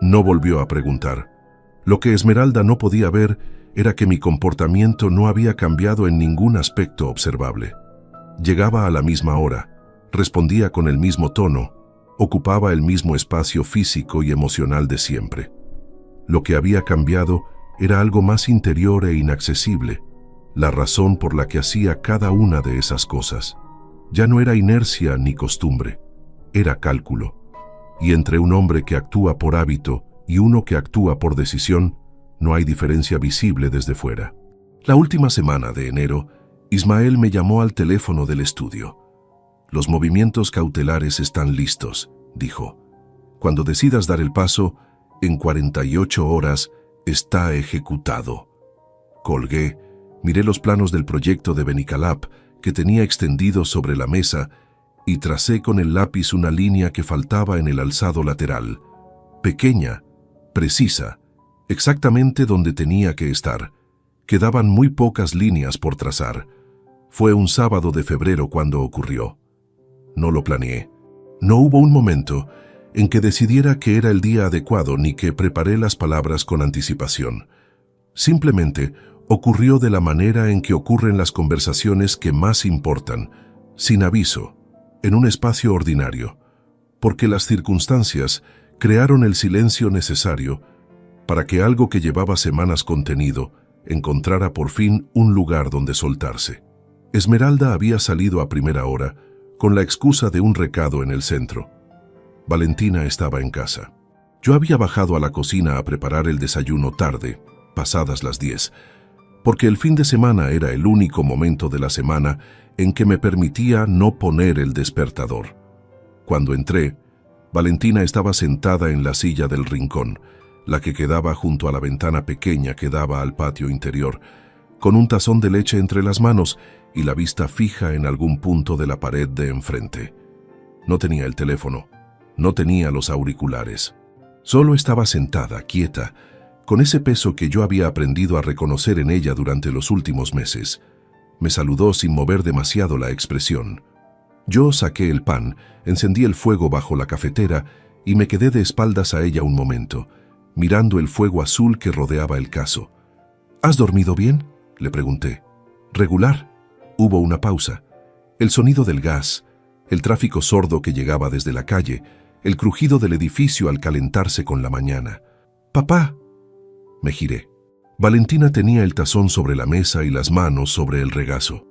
No volvió a preguntar. Lo que Esmeralda no podía ver era que mi comportamiento no había cambiado en ningún aspecto observable. Llegaba a la misma hora, respondía con el mismo tono, ocupaba el mismo espacio físico y emocional de siempre. Lo que había cambiado era algo más interior e inaccesible, la razón por la que hacía cada una de esas cosas. Ya no era inercia ni costumbre, era cálculo. Y entre un hombre que actúa por hábito y uno que actúa por decisión, no hay diferencia visible desde fuera. La última semana de enero, Ismael me llamó al teléfono del estudio. «Los movimientos cautelares están listos», dijo. «Cuando decidas dar el paso, en 48 horas está ejecutado». Colgué, miré los planos del proyecto de Benicalap que tenía extendidos sobre la mesa y tracé con el lápiz una línea que faltaba en el alzado lateral. Pequeña, precisa, exactamente donde tenía que estar. Quedaban muy pocas líneas por trazar. Fue un sábado de febrero cuando ocurrió. No lo planeé. No hubo un momento en que decidiera que era el día adecuado ni que preparé las palabras con anticipación. Simplemente Ocurrió de la manera en que ocurren las conversaciones que más importan, sin aviso, en un espacio ordinario, porque las circunstancias crearon el silencio necesario para que algo que llevaba semanas contenido encontrara por fin un lugar donde soltarse. Esmeralda había salido a primera hora con la excusa de un recado en el centro. Valentina estaba en casa. Yo había bajado a la cocina a preparar el desayuno tarde, pasadas las 10, porque el fin de semana era el único momento de la semana en que me permitía no poner el despertador. Cuando entré, Valentina estaba sentada en la silla del rincón, la que quedaba junto a la ventana pequeña que daba al patio interior, con un tazón de leche entre las manos y la vista fija en algún punto de la pared de enfrente. No tenía el teléfono, no tenía los auriculares. Solo estaba sentada, quieta, con ese peso que yo había aprendido a reconocer en ella durante los últimos meses. Me saludó sin mover demasiado la expresión. Yo saqué el pan, encendí el fuego bajo la cafetera y me quedé de espaldas a ella un momento, mirando el fuego azul que rodeaba el cazo. ¿Has dormido bien?, le pregunté. «Regular». Hubo una pausa. El sonido del gas, el tráfico sordo que llegaba desde la calle, el crujido del edificio al calentarse con la mañana. «Papá». Me giré. Valentina tenía el tazón sobre la mesa y las manos sobre el regazo.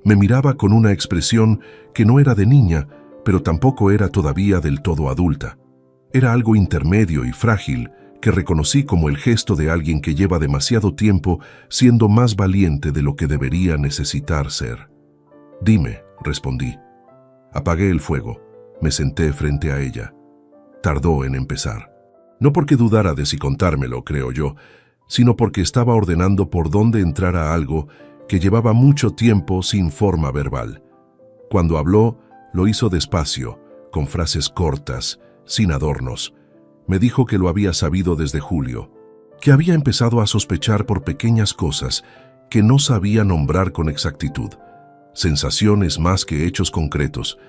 Me miraba con una expresión que no era de niña, pero tampoco era todavía del todo adulta. Era algo intermedio y frágil que reconocí como el gesto de alguien que lleva demasiado tiempo siendo más valiente de lo que debería necesitar ser. «Dime», respondí. Apagué el fuego. Me senté frente a ella. Tardó en empezar. No porque dudara de si contármelo, creo yo, sino porque estaba ordenando por dónde entrara algo que llevaba mucho tiempo sin forma verbal. Cuando habló, lo hizo despacio, con frases cortas, sin adornos. Me dijo que lo había sabido desde julio, que había empezado a sospechar por pequeñas cosas que no sabía nombrar con exactitud, sensaciones más que hechos concretos,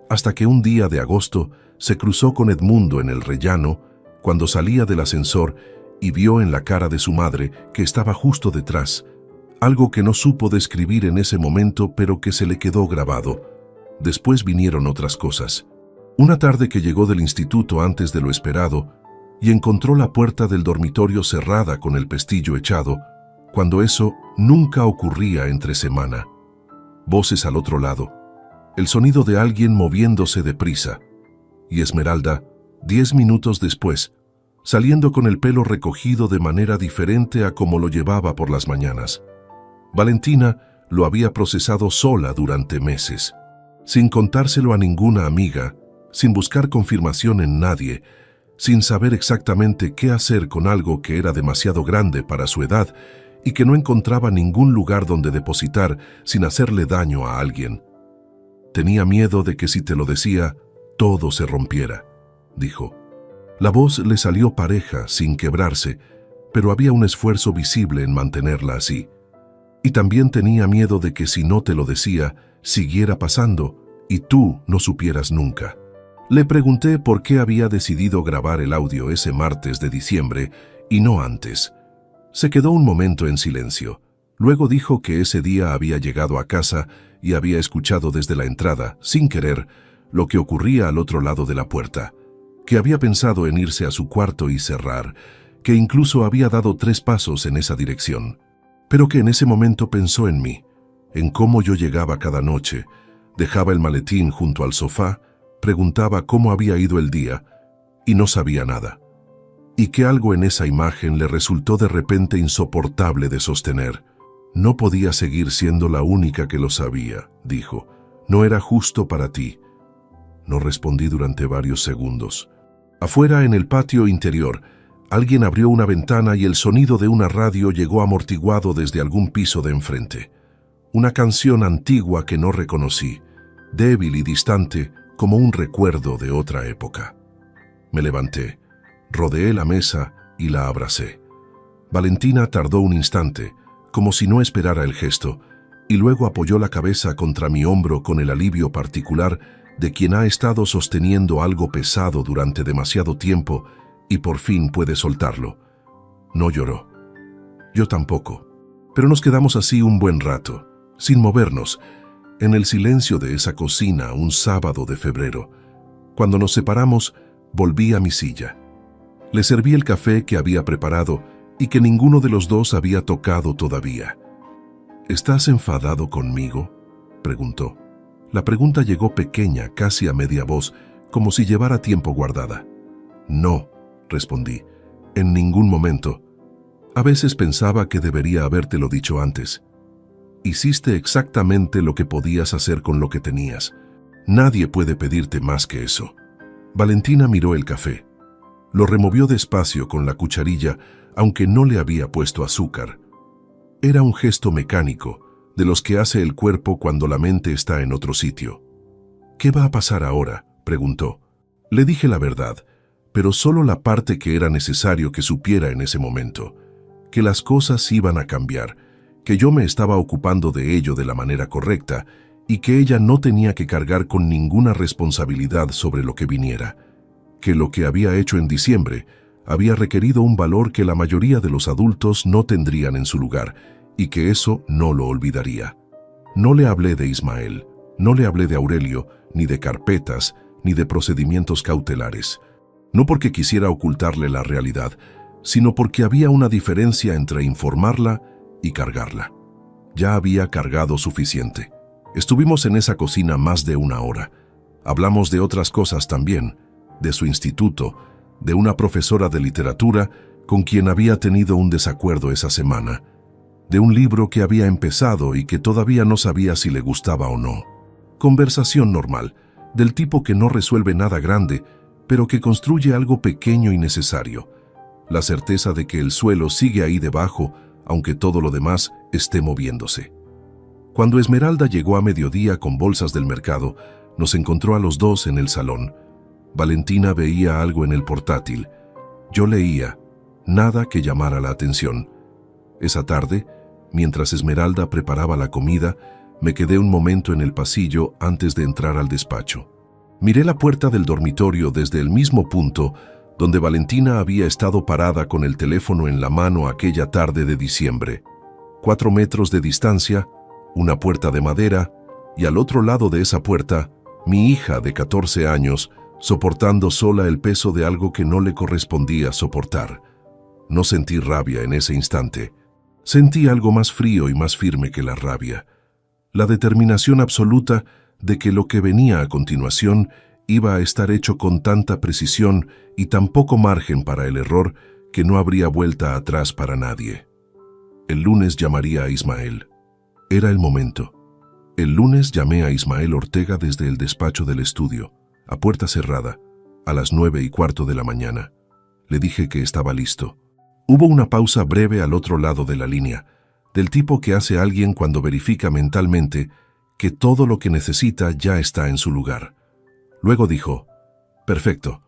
hasta que un día de agosto se cruzó con Edmundo en el rellano cuando salía del ascensor y vio en la cara de su madre, que estaba justo detrás, algo que no supo describir en ese momento pero que se le quedó grabado. Después vinieron otras cosas. Una tarde que llegó del instituto antes de lo esperado y encontró la puerta del dormitorio cerrada con el pestillo echado, cuando eso nunca ocurría entre semana. Voces al otro lado, el sonido de alguien moviéndose deprisa, y Esmeralda, 10 minutos después, saliendo con el pelo recogido de manera diferente a como lo llevaba por las mañanas. Valentina lo había procesado sola durante meses, sin contárselo a ninguna amiga, sin buscar confirmación en nadie, sin saber exactamente qué hacer con algo que era demasiado grande para su edad y que no encontraba ningún lugar donde depositar sin hacerle daño a alguien. Tenía miedo de que si te lo decía, todo se rompiera, dijo. La voz le salió pareja, sin quebrarse, pero había un esfuerzo visible en mantenerla así. Y también tenía miedo de que si no te lo decía, siguiera pasando y tú no supieras nunca. Le pregunté por qué había decidido grabar el audio ese martes de diciembre y no antes. Se quedó un momento en silencio. Luego dijo que ese día había llegado a casa y había escuchado desde la entrada, sin querer, lo que ocurría al otro lado de la puerta, que había pensado en irse a su cuarto y cerrar, que incluso había dado 3 pasos en esa dirección, pero que en ese momento pensó en mí, en cómo yo llegaba cada noche, dejaba el maletín junto al sofá, preguntaba cómo había ido el día y no sabía nada. Y que algo en esa imagen le resultó de repente insoportable de sostener. No podía seguir siendo la única que lo sabía, dijo. No era justo para ti. No respondí durante varios segundos. Afuera, en el patio interior, alguien abrió una ventana y el sonido de una radio llegó amortiguado desde algún piso de enfrente. Una canción antigua que no reconocí, débil y distante, como un recuerdo de otra época. Me levanté, rodeé la mesa y la abracé. Valentina tardó un instante, como si no esperara el gesto, y luego apoyó la cabeza contra mi hombro con el alivio particular de quien ha estado sosteniendo algo pesado durante demasiado tiempo y por fin puede soltarlo. No lloró. Yo tampoco. Pero nos quedamos así un buen rato, sin movernos, en el silencio de esa cocina un sábado de febrero. Cuando nos separamos, volví a mi silla. Le serví el café que había preparado y que ninguno de los dos había tocado todavía. ¿Estás enfadado conmigo?, preguntó. La pregunta llegó pequeña, casi a media voz, como si llevara tiempo guardada. No, respondí, en ningún momento. A veces pensaba que debería habértelo dicho antes. Hiciste exactamente lo que podías hacer con lo que tenías. Nadie puede pedirte más que eso. Valentina miró el café. Lo removió despacio con la cucharilla, aunque no le había puesto azúcar. Era un gesto mecánico, de los que hace el cuerpo cuando la mente está en otro sitio. ¿Qué va a pasar ahora?, preguntó. Le dije la verdad, pero solo la parte que era necesario que supiera en ese momento, que las cosas iban a cambiar, que yo me estaba ocupando de ello de la manera correcta y que ella no tenía que cargar con ninguna responsabilidad sobre lo que viniera, que lo que había hecho en diciembre había requerido un valor que la mayoría de los adultos no tendrían en su lugar y que eso no lo olvidaría. No le hablé de Ismael, no le hablé de Aurelio, ni de carpetas, ni de procedimientos cautelares. No porque quisiera ocultarle la realidad, sino porque había una diferencia entre informarla y cargarla. Ya había cargado suficiente. Estuvimos en esa cocina más de una hora. Hablamos de otras cosas también, de su instituto, de una profesora de literatura con quien había tenido un desacuerdo esa semana, de un libro que había empezado y que todavía no sabía si le gustaba o no. Conversación normal, del tipo que no resuelve nada grande, pero que construye algo pequeño y necesario. La certeza de que el suelo sigue ahí debajo, aunque todo lo demás esté moviéndose. Cuando Esmeralda llegó a mediodía con bolsas del mercado, nos encontró a los dos en el salón. Valentina veía algo en el portátil. Yo leía, nada que llamara la atención. Esa tarde, mientras Esmeralda preparaba la comida, me quedé un momento en el pasillo antes de entrar al despacho. Miré la puerta del dormitorio desde el mismo punto donde Valentina había estado parada con el teléfono en la mano aquella tarde de diciembre. 4 metros de distancia, una puerta de madera, y al otro lado de esa puerta, mi hija de 14 años, soportando sola el peso de algo que no le correspondía soportar. No sentí rabia en ese instante. Sentí algo más frío y más firme que la rabia. La determinación absoluta de que lo que venía a continuación iba a estar hecho con tanta precisión y tan poco margen para el error que no habría vuelta atrás para nadie. El lunes llamaría a Ismael. Era el momento. El lunes llamé a Ismael Ortega desde el despacho del estudio, a puerta cerrada, a las 9:15 de la mañana. Le dije que estaba listo. Hubo una pausa breve al otro lado de la línea, del tipo que hace alguien cuando verifica mentalmente que todo lo que necesita ya está en su lugar. Luego dijo, «Perfecto.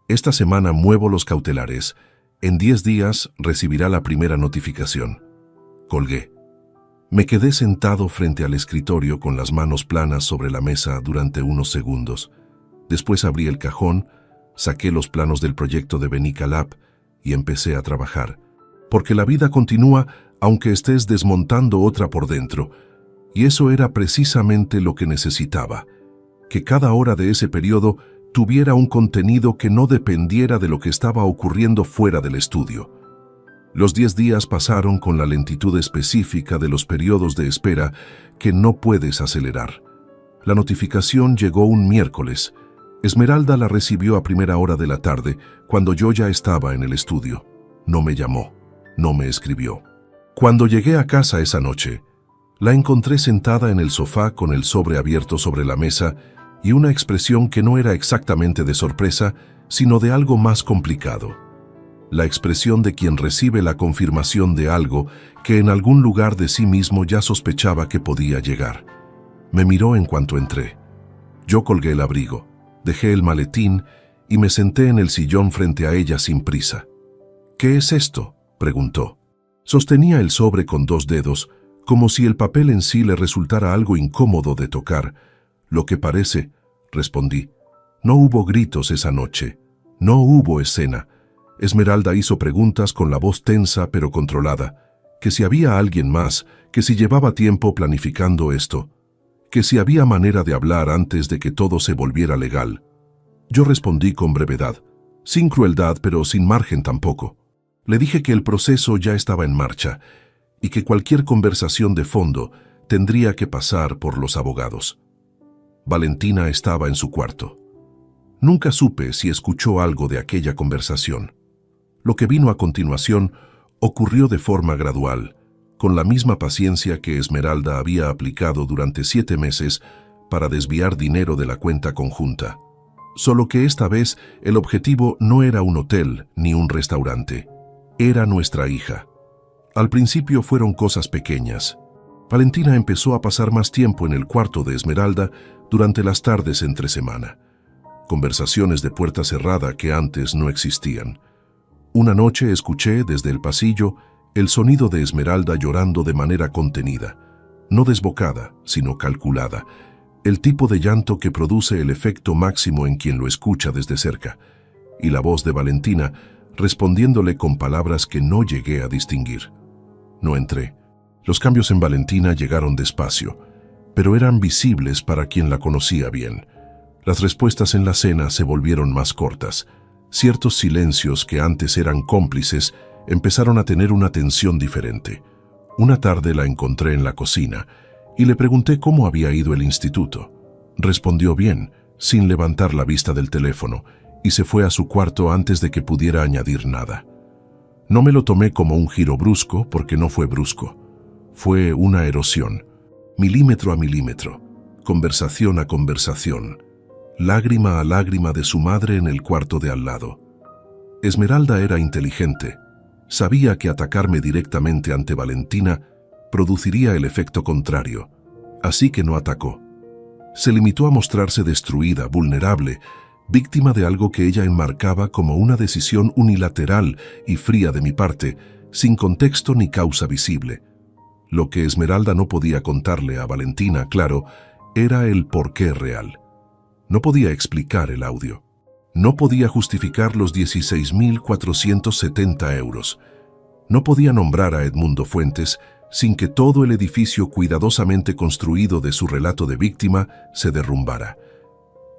Esta semana muevo los cautelares. En 10 días recibirá la primera notificación». Colgué. Me quedé sentado frente al escritorio con las manos planas sobre la mesa durante unos segundos. Después abrí el cajón, saqué los planos del proyecto de Benica Lab y empecé a trabajar. Porque la vida continúa aunque estés desmontando otra por dentro. Y eso era precisamente lo que necesitaba. Que cada hora de ese periodo tuviera un contenido que no dependiera de lo que estaba ocurriendo fuera del estudio. Los 10 días pasaron con la lentitud específica de los periodos de espera que no puedes acelerar. La notificación llegó un miércoles. Esmeralda la recibió a primera hora de la tarde, cuando yo ya estaba en el estudio. No me llamó, no me escribió. Cuando llegué a casa esa noche, la encontré sentada en el sofá con el sobre abierto sobre la mesa y una expresión que no era exactamente de sorpresa, sino de algo más complicado. La expresión de quien recibe la confirmación de algo que en algún lugar de sí mismo ya sospechaba que podía llegar. Me miró en cuanto entré. Yo colgué el abrigo, dejé el maletín y me senté en el sillón frente a ella sin prisa. «¿Qué es esto?», preguntó. Sostenía el sobre con 2 dedos, como si el papel en sí le resultara algo incómodo de tocar. «Lo que parece», respondí. «No hubo gritos esa noche. No hubo escena». Esmeralda hizo preguntas con la voz tensa pero controlada. que si había alguien más, que si llevaba tiempo planificando esto, que si había manera de hablar antes de que todo se volviera legal. Yo respondí con brevedad, sin crueldad pero sin margen tampoco. Le dije que el proceso ya estaba en marcha y que cualquier conversación de fondo tendría que pasar por los abogados. Valentina estaba en su cuarto. Nunca supe si escuchó algo de aquella conversación. Lo que vino a continuación ocurrió de forma gradual, con la misma paciencia que Esmeralda había aplicado durante 7 meses para desviar dinero de la cuenta conjunta. Solo que esta vez el objetivo no era un hotel ni un restaurante. Era nuestra hija. Al principio fueron cosas pequeñas. Valentina empezó a pasar más tiempo en el cuarto de Esmeralda durante las tardes entre semana. Conversaciones de puerta cerrada que antes no existían. Una noche escuché desde el pasillo el sonido de Esmeralda llorando de manera contenida, no desbocada, sino calculada, el tipo de llanto que produce el efecto máximo en quien lo escucha desde cerca, y la voz de Valentina respondiéndole con palabras que no llegué a distinguir. No entré. Los cambios en Valentina llegaron despacio, pero eran visibles para quien la conocía bien. Las respuestas en la cena se volvieron más cortas. Ciertos silencios que antes eran cómplices empezaron a tener una tensión diferente. Una tarde la encontré en la cocina y le pregunté cómo había ido el instituto. Respondió bien, sin levantar la vista del teléfono, y se fue a su cuarto antes de que pudiera añadir nada. No me lo tomé como un giro brusco, porque no fue brusco. Fue una erosión, milímetro a milímetro, conversación a conversación, lágrima a lágrima de su madre en el cuarto de al lado. Esmeralda era inteligente. Sabía que atacarme directamente ante Valentina produciría el efecto contrario, así que no atacó. Se limitó a mostrarse destruida, vulnerable, víctima de algo que ella enmarcaba como una decisión unilateral y fría de mi parte, sin contexto ni causa visible. Lo que Esmeralda no podía contarle a Valentina, claro, era el porqué real. No podía explicar el audio. No podía justificar los 16.470 euros. No podía nombrar a Edmundo Fuentes sin que todo el edificio cuidadosamente construido de su relato de víctima se derrumbara.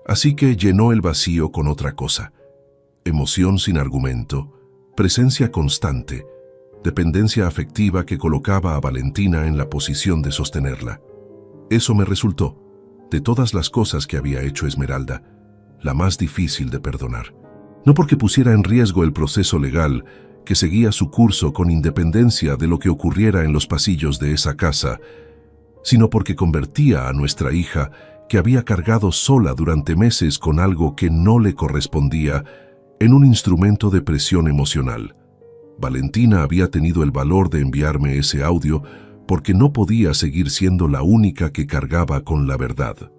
Así que llenó el vacío con otra cosa. Emoción sin argumento, presencia constante, dependencia afectiva que colocaba a Valentina en la posición de sostenerla. Eso me resultó, de todas las cosas que había hecho Esmeralda, la más difícil de perdonar. No porque pusiera en riesgo el proceso legal, que seguía su curso con independencia de lo que ocurriera en los pasillos de esa casa, sino porque convertía a nuestra hija, que había cargado sola durante meses con algo que no le correspondía, en un instrumento de presión emocional. Valentina había tenido el valor de enviarme ese audio porque no podía seguir siendo la única que cargaba con la verdad.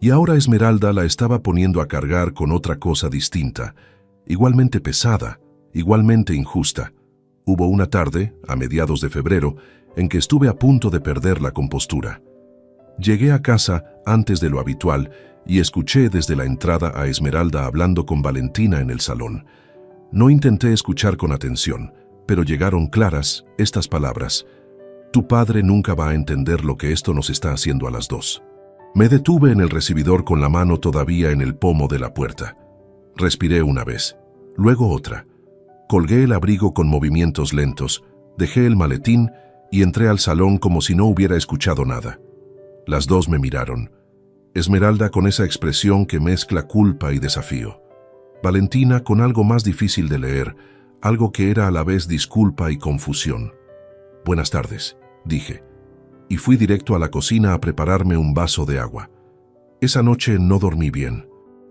Y ahora Esmeralda la estaba poniendo a cargar con otra cosa distinta, igualmente pesada, igualmente injusta. Hubo una tarde, a mediados de febrero, en que estuve a punto de perder la compostura. Llegué a casa antes de lo habitual y escuché desde la entrada a Esmeralda hablando con Valentina en el salón. No intenté escuchar con atención, pero llegaron claras estas palabras: «Tu padre nunca va a entender lo que esto nos está haciendo a las dos». Me detuve en el recibidor con la mano todavía en el pomo de la puerta. Respiré una vez, luego otra. Colgué el abrigo con movimientos lentos, dejé el maletín y entré al salón como si no hubiera escuchado nada. Las dos me miraron. Esmeralda con esa expresión que mezcla culpa y desafío. Valentina con algo más difícil de leer, algo que era a la vez disculpa y confusión. «Buenas tardes», dije, y fui directo a la cocina a prepararme un vaso de agua. Esa noche no dormí bien.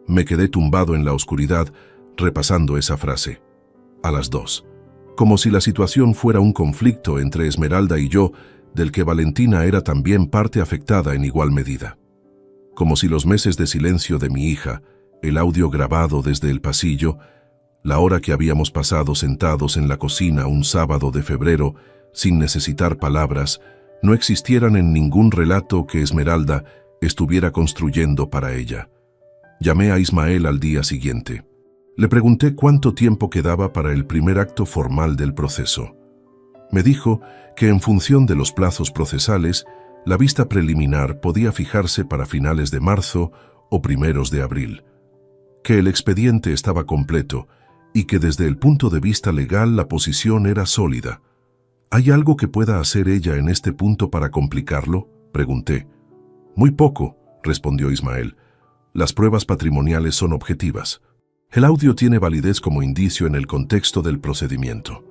Me quedé tumbado en la oscuridad, repasando esa frase. A las dos. Como si la situación fuera un conflicto entre Esmeralda y yo, del que Valentina era también parte afectada en igual medida. Como si los meses de silencio de mi hija, el audio grabado desde el pasillo, la hora que habíamos pasado sentados en la cocina un sábado de febrero, sin necesitar palabras, no existieran en ningún relato que Esmeralda estuviera construyendo para ella. Llamé a Ismael al día siguiente. Le pregunté cuánto tiempo quedaba para el primer acto formal del proceso. Me dijo que en función de los plazos procesales, la vista preliminar podía fijarse para finales de marzo o primeros de abril, que el expediente estaba completo y que desde el punto de vista legal la posición era sólida. ¿Hay algo que pueda hacer ella en este punto para complicarlo?, pregunté. Muy poco, respondió Ismael. Las pruebas patrimoniales son objetivas. El audio tiene validez como indicio en el contexto del procedimiento.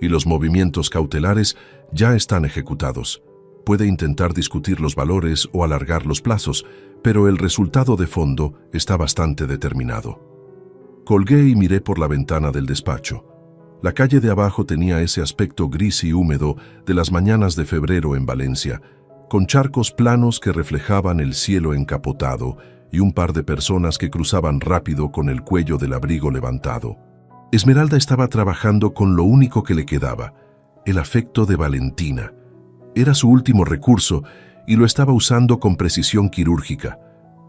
Y los movimientos cautelares ya están ejecutados. Puede intentar discutir los valores o alargar los plazos, pero el resultado de fondo está bastante determinado. Colgué y miré por la ventana del despacho. La calle de abajo tenía ese aspecto gris y húmedo de las mañanas de febrero en Valencia, con charcos planos que reflejaban el cielo encapotado y un par de personas que cruzaban rápido con el cuello del abrigo levantado. Esmeralda estaba trabajando con lo único que le quedaba, el afecto de Valentina. Era su último recurso y lo estaba usando con precisión quirúrgica.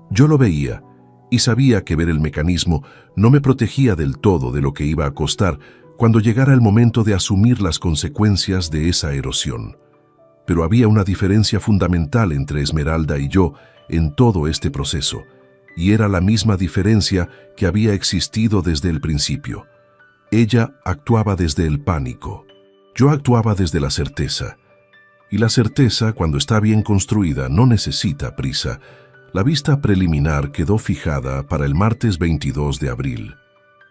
Yo lo veía y sabía que ver el mecanismo no me protegía del todo de lo que iba a costar cuando llegara el momento de asumir las consecuencias de esa erosión. Pero había una diferencia fundamental entre Esmeralda y yo en todo este proceso, y era la misma diferencia que había existido desde el principio. Ella actuaba desde el pánico. Yo actuaba desde la certeza. Y la certeza, cuando está bien construida, no necesita prisa. La vista preliminar quedó fijada para el martes 22 de abril.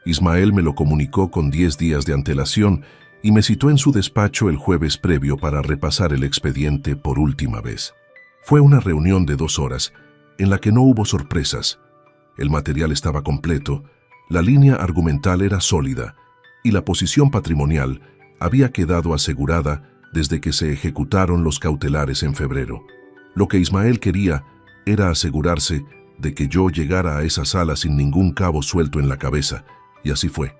Ismael me lo comunicó con 10 días de antelación y me citó en su despacho el jueves previo para repasar el expediente por última vez. Fue una reunión de 2 horas, en la que no hubo sorpresas. El material estaba completo, la línea argumental era sólida y la posición patrimonial había quedado asegurada desde que se ejecutaron los cautelares en febrero. Lo que Ismael quería era asegurarse de que yo llegara a esa sala sin ningún cabo suelto en la cabeza, y así fue.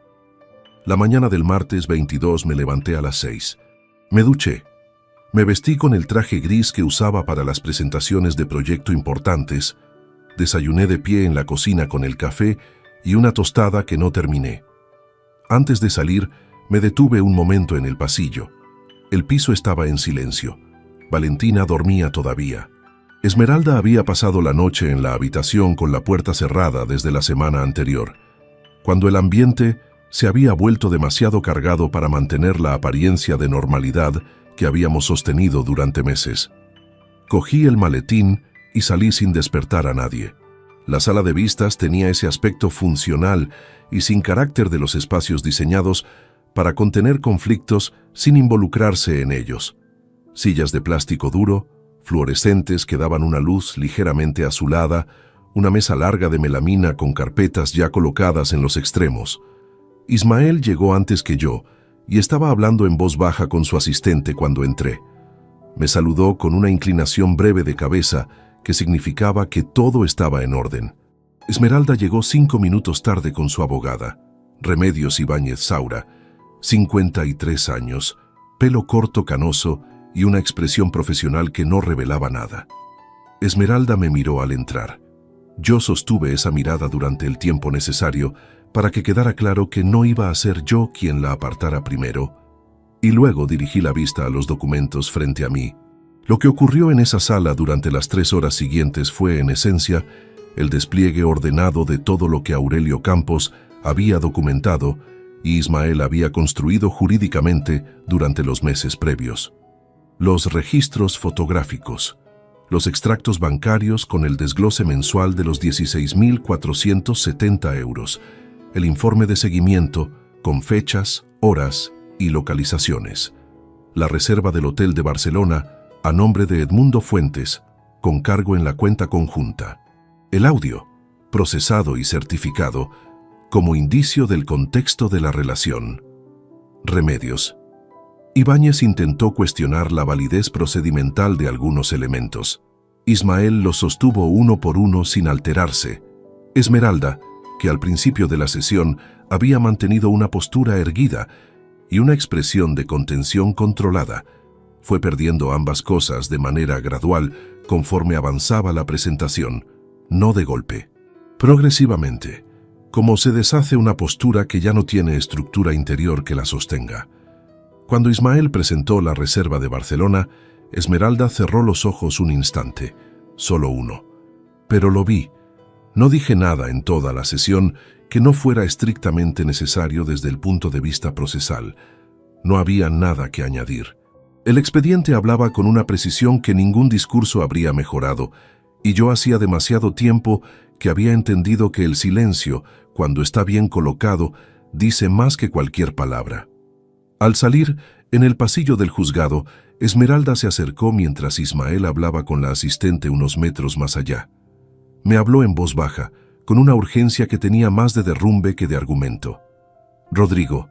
La mañana del martes 22 me levanté a las 6. Me duché. Me vestí con el traje gris que usaba para las presentaciones de proyecto importantes. Desayuné de pie en la cocina con el café y una tostada que no terminé. Antes de salir, me detuve un momento en el pasillo. El piso estaba en silencio. Valentina dormía todavía. Esmeralda había pasado la noche en la habitación con la puerta cerrada desde la semana anterior, cuando el ambiente se había vuelto demasiado cargado para mantener la apariencia de normalidad que habíamos sostenido durante meses. Cogí el maletín y salí sin despertar a nadie. La sala de vistas tenía ese aspecto funcional y sin carácter de los espacios diseñados para contener conflictos sin involucrarse en ellos. Sillas de plástico duro, fluorescentes que daban una luz ligeramente azulada, una mesa larga de melamina con carpetas ya colocadas en los extremos. Ismael llegó antes que yo y estaba hablando en voz baja con su asistente cuando entré. Me saludó con una inclinación breve de cabeza que significaba que todo estaba en orden. Esmeralda llegó 5 minutos tarde con su abogada, Remedios Ibáñez Saura, 53 años, pelo corto canoso y una expresión profesional que no revelaba nada. Esmeralda me miró al entrar. Yo sostuve esa mirada durante el tiempo necesario para que quedara claro que no iba a ser yo quien la apartara primero, y luego dirigí la vista a los documentos frente a mí. Lo que ocurrió en esa sala durante las 3 horas siguientes fue, en esencia, el despliegue ordenado de todo lo que Aurelio Campos había documentado y Ismael había construido jurídicamente durante los meses previos. Los registros fotográficos, los extractos bancarios con el desglose mensual de los 16.470 euros, el informe de seguimiento con fechas, horas y localizaciones, la reserva del Hotel de Barcelona a nombre de Edmundo Fuentes, con cargo en la cuenta conjunta, el audio, procesado y certificado, como indicio del contexto de la relación. Remedios. Ibáñez intentó cuestionar la validez procedimental de algunos elementos. Ismael los sostuvo uno por uno sin alterarse. Esmeralda, que al principio de la sesión había mantenido una postura erguida y una expresión de contención controlada, fue perdiendo ambas cosas de manera gradual conforme avanzaba la presentación, no de golpe. Progresivamente, como se deshace una postura que ya no tiene estructura interior que la sostenga. Cuando Ismael presentó la reserva de Barcelona, Esmeralda cerró los ojos un instante, solo uno. Pero lo vi. No dije nada en toda la sesión que no fuera estrictamente necesario desde el punto de vista procesal. No había nada que añadir. El expediente hablaba con una precisión que ningún discurso habría mejorado, y yo hacía demasiado tiempo que había entendido que el silencio, cuando está bien colocado, dice más que cualquier palabra. Al salir, en el pasillo del juzgado, Esmeralda se acercó mientras Ismael hablaba con la asistente unos metros más allá. Me habló en voz baja, con una urgencia que tenía más de derrumbe que de argumento. «Rodrigo,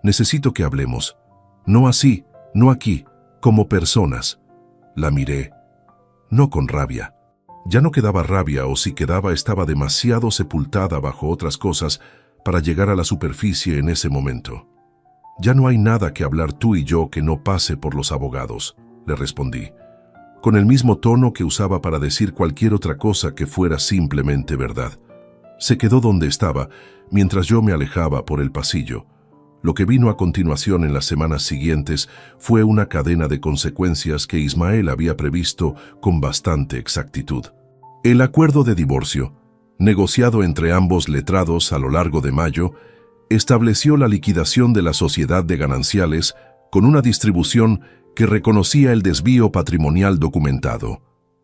necesito que hablemos. No así, no aquí, como personas». La miré. No con rabia. Ya no quedaba rabia, o si quedaba estaba demasiado sepultada bajo otras cosas para llegar a la superficie en ese momento. «Ya no hay nada que hablar tú y yo que no pase por los abogados», le respondí, con el mismo tono que usaba para decir cualquier otra cosa que fuera simplemente verdad. Se quedó donde estaba, mientras yo me alejaba por el pasillo. Lo que vino a continuación en las semanas siguientes fue una cadena de consecuencias que Ismael había previsto con bastante exactitud. El acuerdo de divorcio, negociado entre ambos letrados a lo largo de mayo, estableció la liquidación de la sociedad de gananciales con una distribución que reconocía el desvío patrimonial documentado.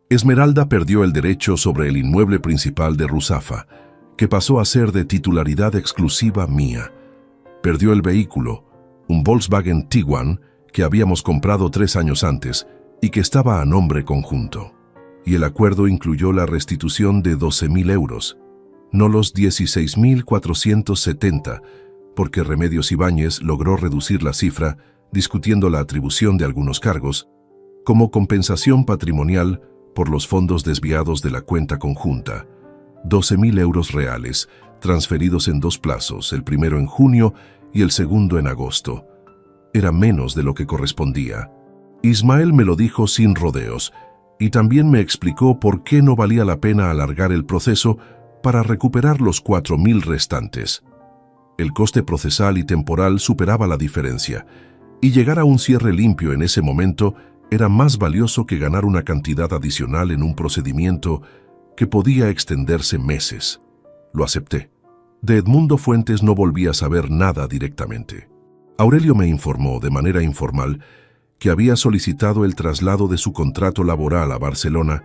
Esmeralda perdió el derecho sobre el inmueble principal de Ruzafa, que pasó a ser de titularidad exclusiva mía. Perdió el vehículo, un Volkswagen Tiguan que habíamos comprado 3 años antes y que estaba a nombre conjunto. Y el acuerdo incluyó la restitución de 12.000 euros, no los 16.470, porque Remedios Ibáñez logró reducir la cifra, discutiendo la atribución de algunos cargos, como compensación patrimonial por los fondos desviados de la cuenta conjunta. 12.000 euros reales, transferidos en 2 plazos, el primero en junio y el segundo en agosto. Era menos de lo que correspondía. Ismael me lo dijo sin rodeos, y también me explicó por qué no valía la pena alargar el proceso para recuperar los 4.000 restantes. El coste procesal y temporal superaba la diferencia, y llegar a un cierre limpio en ese momento era más valioso que ganar una cantidad adicional en un procedimiento que podía extenderse meses. Lo acepté. De Edmundo Fuentes no volví a saber nada directamente. Aurelio me informó de manera informal que había solicitado el traslado de su contrato laboral a Barcelona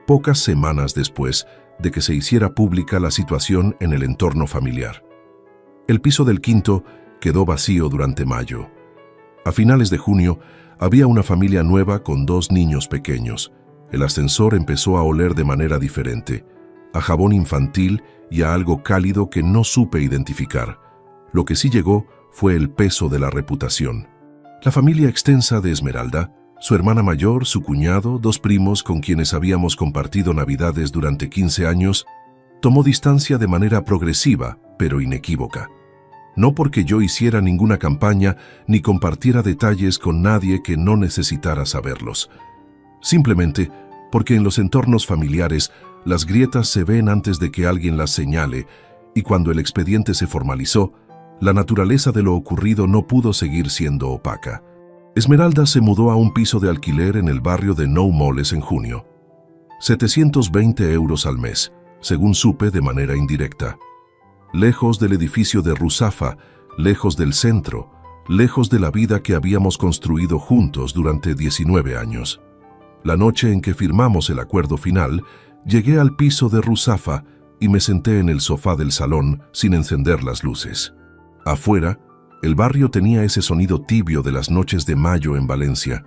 pocas semanas después de que se hiciera pública la situación en el entorno familiar. El piso del quinto quedó vacío durante mayo. A finales de junio había una familia nueva con 2 niños pequeños. El ascensor empezó a oler de manera diferente, a jabón infantil y a algo cálido que no supe identificar. Lo que sí llegó fue el peso de la reputación. La familia extensa de Esmeralda, su hermana mayor, su cuñado, 2 primos con quienes habíamos compartido navidades durante 15 años, tomó distancia de manera progresiva, pero inequívoca. No porque yo hiciera ninguna campaña ni compartiera detalles con nadie que no necesitara saberlos. Simplemente porque en los entornos familiares las grietas se ven antes de que alguien las señale, y cuando el expediente se formalizó, la naturaleza de lo ocurrido no pudo seguir siendo opaca. Esmeralda se mudó a un piso de alquiler en el barrio de Nou Moles en junio. 720 euros al mes, según supe de manera indirecta. Lejos del edificio de Ruzafa, lejos del centro, lejos de la vida que habíamos construido juntos durante 19 años. La noche en que firmamos el acuerdo final, llegué al piso de Ruzafa y me senté en el sofá del salón sin encender las luces. Afuera, el barrio tenía ese sonido tibio de las noches de mayo en Valencia.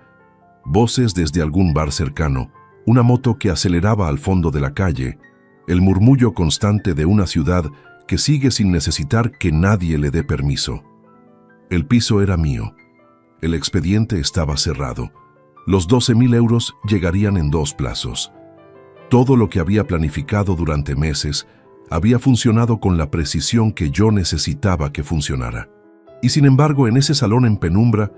Voces desde algún bar cercano, una moto que aceleraba al fondo de la calle, el murmullo constante de una ciudad que sigue sin necesitar que nadie le dé permiso. El piso era mío. El expediente estaba cerrado. Los 12.000 euros llegarían en 2 plazos. Todo lo que había planificado durante meses había funcionado con la precisión que yo necesitaba que funcionara. Y sin embargo, en ese salón en penumbra,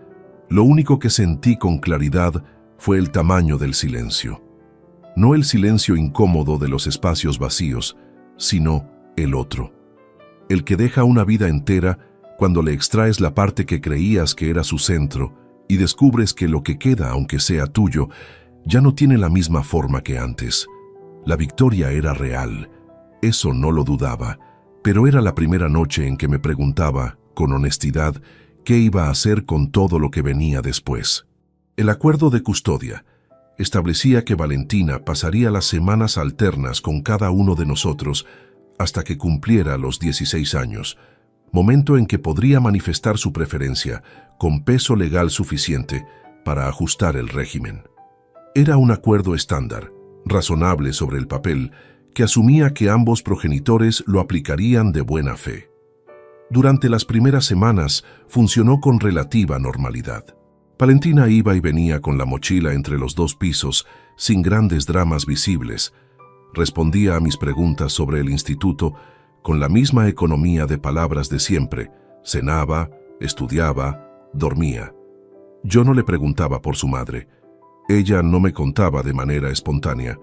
lo único que sentí con claridad fue el tamaño del silencio. No el silencio incómodo de los espacios vacíos, sino el otro. El que deja una vida entera cuando le extraes la parte que creías que era su centro y descubres que lo que queda, aunque sea tuyo, ya no tiene la misma forma que antes. La victoria era real, eso no lo dudaba, pero era la primera noche en que me preguntaba, con honestidad, qué iba a hacer con todo lo que venía después. El acuerdo de custodia establecía que Valentina pasaría las semanas alternas con cada uno de nosotros hasta que cumpliera los 16 años, momento en que podría manifestar su preferencia con peso legal suficiente para ajustar el régimen. Era un acuerdo estándar, razonable sobre el papel, que asumía que ambos progenitores lo aplicarían de buena fe. Durante las primeras semanas funcionó con relativa normalidad. Valentina iba y venía con la mochila entre los 2 pisos, sin grandes dramas visibles. Respondía a mis preguntas sobre el instituto con la misma economía de palabras de siempre. Cenaba, estudiaba, dormía. Yo no le preguntaba por su madre. Ella no me contaba de manera espontánea.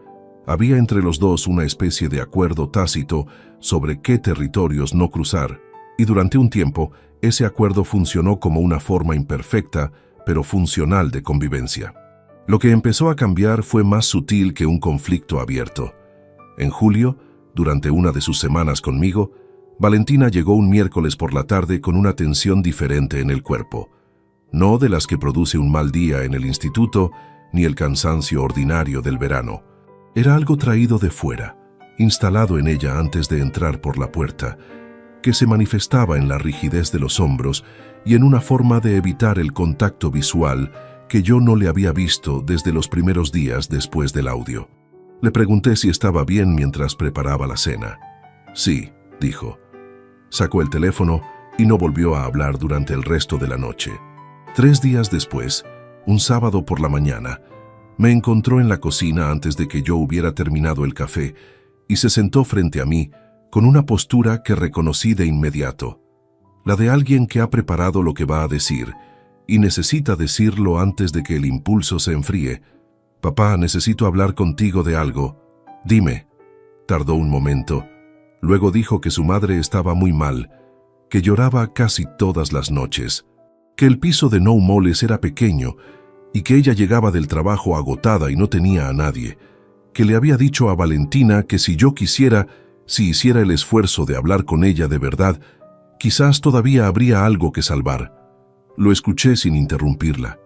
Había entre los dos una especie de acuerdo tácito sobre qué territorios no cruzar, y durante un tiempo ese acuerdo funcionó como una forma imperfecta, pero funcional de convivencia. Lo que empezó a cambiar fue más sutil que un conflicto abierto. En julio, durante una de sus semanas conmigo, Valentina llegó un miércoles por la tarde con una tensión diferente en el cuerpo. No de las que produce un mal día en el instituto, ni el cansancio ordinario del verano. Era algo traído de fuera, instalado en ella antes de entrar por la puerta, que se manifestaba en la rigidez de los hombros y en una forma de evitar el contacto visual que yo no le había visto desde los primeros días después del audio. Le pregunté si estaba bien mientras preparaba la cena. Sí, dijo. Sacó el teléfono y no volvió a hablar durante el resto de la noche. 3 días después, un sábado por la mañana, me encontró en la cocina antes de que yo hubiera terminado el café y se sentó frente a mí con una postura que reconocí de inmediato, la de alguien que ha preparado lo que va a decir y necesita decirlo antes de que el impulso se enfríe. «Papá, necesito hablar contigo de algo. Dime». Tardó un momento. Luego dijo que su madre estaba muy mal, que lloraba casi todas las noches, que el piso de No Moles era pequeño y que ella llegaba del trabajo agotada y no tenía a nadie, que le había dicho a Valentina que si yo quisiera, si hiciera el esfuerzo de hablar con ella de verdad, quizás todavía habría algo que salvar. Lo escuché sin interrumpirla.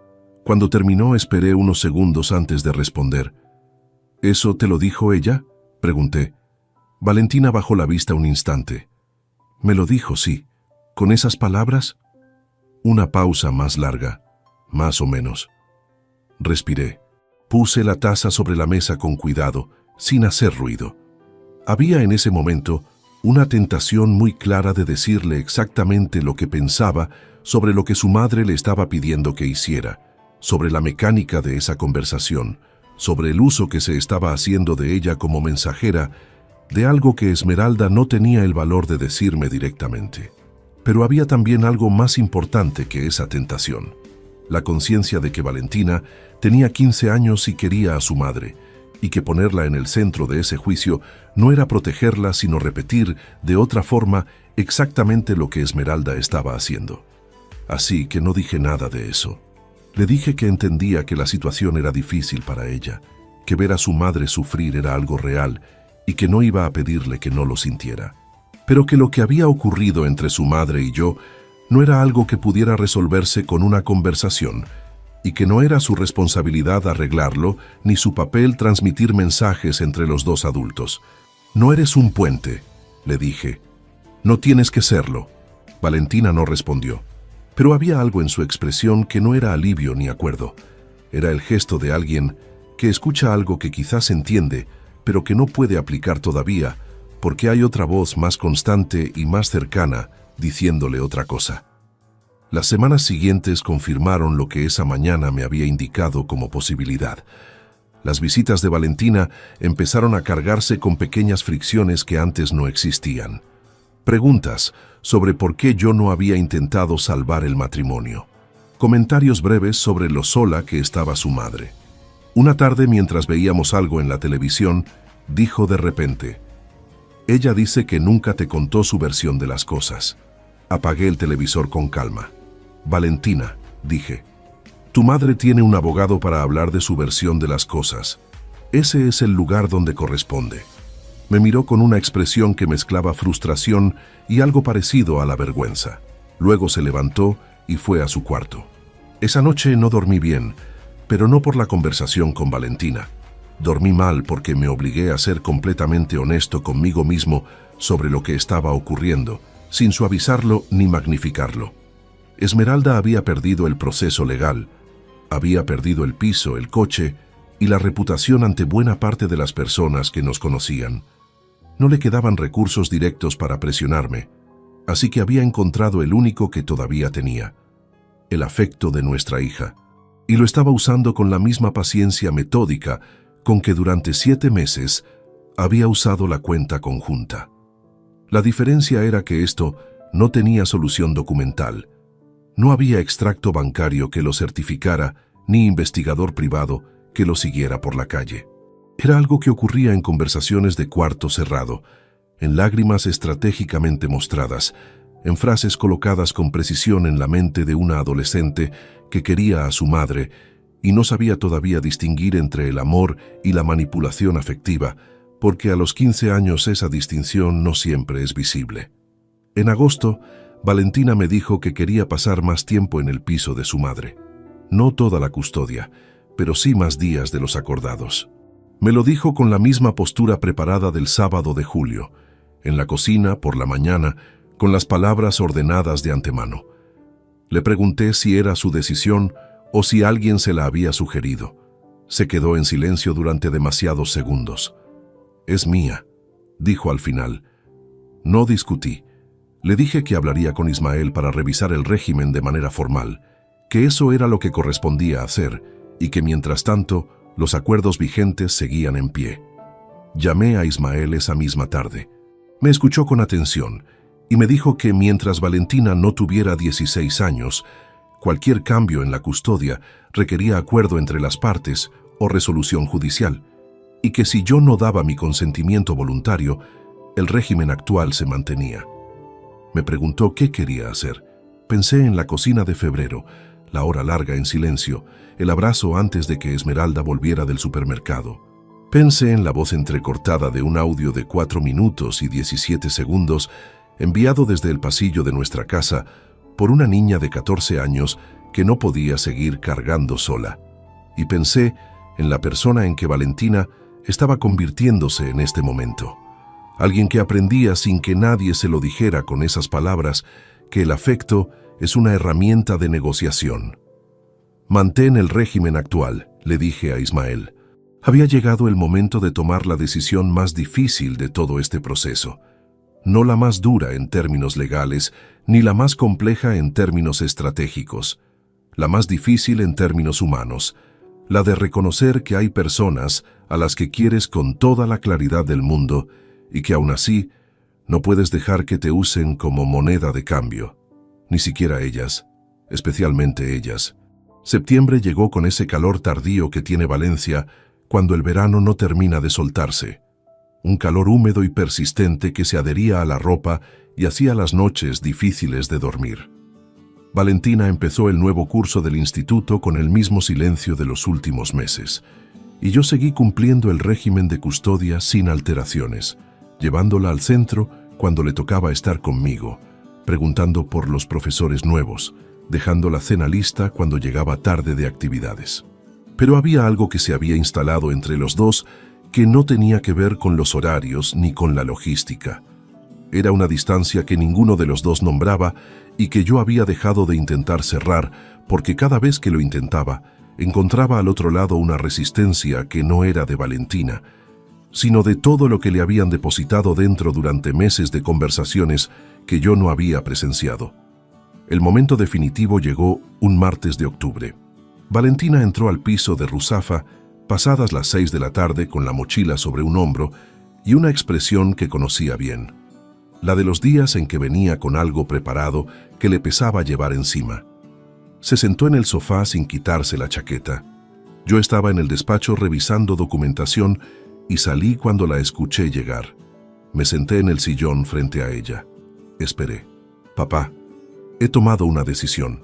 Cuando terminó, esperé unos segundos antes de responder. «¿Eso te lo dijo ella?», pregunté. Valentina bajó la vista un instante. «Me lo dijo, sí. ¿Con esas palabras?». Una pausa más larga, más o menos. Respiré. Puse la taza sobre la mesa con cuidado, sin hacer ruido. Había en ese momento una tentación muy clara de decirle exactamente lo que pensaba sobre lo que su madre le estaba pidiendo que hiciera, sobre la mecánica de esa conversación, sobre el uso que se estaba haciendo de ella como mensajera de algo que Esmeralda no tenía el valor de decirme directamente. Pero había también algo más importante que esa tentación, la conciencia de que Valentina tenía 15 años y quería a su madre, y que ponerla en el centro de ese juicio no era protegerla, sino repetir de otra forma exactamente lo que Esmeralda estaba haciendo. Así que no dije nada de eso. Le dije que entendía que la situación era difícil para ella, que ver a su madre sufrir era algo real y que no iba a pedirle que no lo sintiera, pero que lo que había ocurrido entre su madre y yo no era algo que pudiera resolverse con una conversación y que no era su responsabilidad arreglarlo ni su papel transmitir mensajes entre los dos adultos. «No eres un puente», le dije. «No tienes que serlo». Valentina no respondió. Pero había algo en su expresión que no era alivio ni acuerdo. Era el gesto de alguien que escucha algo que quizás entiende, pero que no puede aplicar todavía, porque hay otra voz más constante y más cercana diciéndole otra cosa. Las semanas siguientes confirmaron lo que esa mañana me había indicado como posibilidad. Las visitas de Valentina empezaron a cargarse con pequeñas fricciones que antes no existían. Preguntas sobre por qué yo no había intentado salvar el matrimonio. Comentarios breves sobre lo sola que estaba su madre. Una tarde, mientras veíamos algo en la televisión, dijo de repente: «Ella dice que nunca te contó su versión de las cosas». Apagué el televisor con calma. Valentina, dije, tu madre tiene un abogado para hablar de su versión de las cosas. Ese es el lugar donde corresponde. Me miró con una expresión que mezclaba frustración y algo parecido a la vergüenza. Luego se levantó y fue a su cuarto. Esa noche no dormí bien, pero no por la conversación con Valentina. Dormí mal porque me obligué a ser completamente honesto conmigo mismo sobre lo que estaba ocurriendo, sin suavizarlo ni magnificarlo. Esmeralda había perdido el proceso legal, había perdido el piso, el coche y la reputación ante buena parte de las personas que nos conocían. No le quedaban recursos directos para presionarme, así que había encontrado el único que todavía tenía, el afecto de nuestra hija, y lo estaba usando con la misma paciencia metódica con que durante 7 meses había usado la cuenta conjunta. La diferencia era que esto no tenía solución documental. No había extracto bancario que lo certificara, ni investigador privado que lo siguiera por la calle. Era algo que ocurría en conversaciones de cuarto cerrado, en lágrimas estratégicamente mostradas, en frases colocadas con precisión en la mente de una adolescente que quería a su madre y no sabía todavía distinguir entre el amor y la manipulación afectiva, porque a los 15 años esa distinción no siempre es visible. En agosto, Valentina me dijo que quería pasar más tiempo en el piso de su madre. No toda la custodia, pero sí más días de los acordados. Me lo dijo con la misma postura preparada del sábado de julio, en la cocina por la mañana, con las palabras ordenadas de antemano. Le pregunté si era su decisión o si alguien se la había sugerido. Se quedó en silencio durante demasiados segundos. «Es mía», dijo al final. No discutí. Le dije que hablaría con Ismael para revisar el régimen de manera formal, que eso era lo que correspondía hacer y que mientras tanto los acuerdos vigentes seguían en pie. Llamé a Ismael esa misma tarde. Me escuchó con atención y me dijo que mientras Valentina no tuviera 16 años, cualquier cambio en la custodia requería acuerdo entre las partes o resolución judicial, y que si yo no daba mi consentimiento voluntario, el régimen actual se mantenía. Me preguntó qué quería hacer. Pensé en la cocina de febrero, la hora larga en silencio, el abrazo antes de que Esmeralda volviera del supermercado. Pensé en la voz entrecortada de un audio de 4 minutos y 17 segundos enviado desde el pasillo de nuestra casa por una niña de 14 años que no podía seguir cargando sola. Y pensé en la persona en que Valentina estaba convirtiéndose en este momento. Alguien que aprendía sin que nadie se lo dijera con esas palabras que el afecto es una herramienta de negociación. «Mantén el régimen actual», le dije a Ismael. Había llegado el momento de tomar la decisión más difícil de todo este proceso. No la más dura en términos legales, ni la más compleja en términos estratégicos. La más difícil en términos humanos. La de reconocer que hay personas a las que quieres con toda la claridad del mundo y que aún así no puedes dejar que te usen como moneda de cambio. Ni siquiera ellas, especialmente ellas. Septiembre llegó con ese calor tardío que tiene Valencia cuando el verano no termina de soltarse. Un calor húmedo y persistente que se adhería a la ropa y hacía las noches difíciles de dormir. Valentina empezó el nuevo curso del instituto con el mismo silencio de los últimos meses, y yo seguí cumpliendo el régimen de custodia sin alteraciones, llevándola al centro cuando le tocaba estar conmigo, preguntando por los profesores nuevos, dejando la cena lista cuando llegaba tarde de actividades. Pero había algo que se había instalado entre los dos que no tenía que ver con los horarios ni con la logística. Era una distancia que ninguno de los dos nombraba y que yo había dejado de intentar cerrar porque cada vez que lo intentaba, encontraba al otro lado una resistencia que no era de Valentina, sino de todo lo que le habían depositado dentro durante meses de conversaciones que yo no había presenciado. El momento definitivo llegó un martes de octubre. Valentina entró al piso de Ruzafa pasadas las 6 de la tarde con la mochila sobre un hombro y una expresión que conocía bien, la de los días en que venía con algo preparado que le pesaba llevar encima. Se sentó en el sofá sin quitarse la chaqueta. Yo estaba en el despacho revisando documentación y salí cuando la escuché llegar. Me senté en el sillón frente a ella. Esperé. «Papá», He tomado una decisión.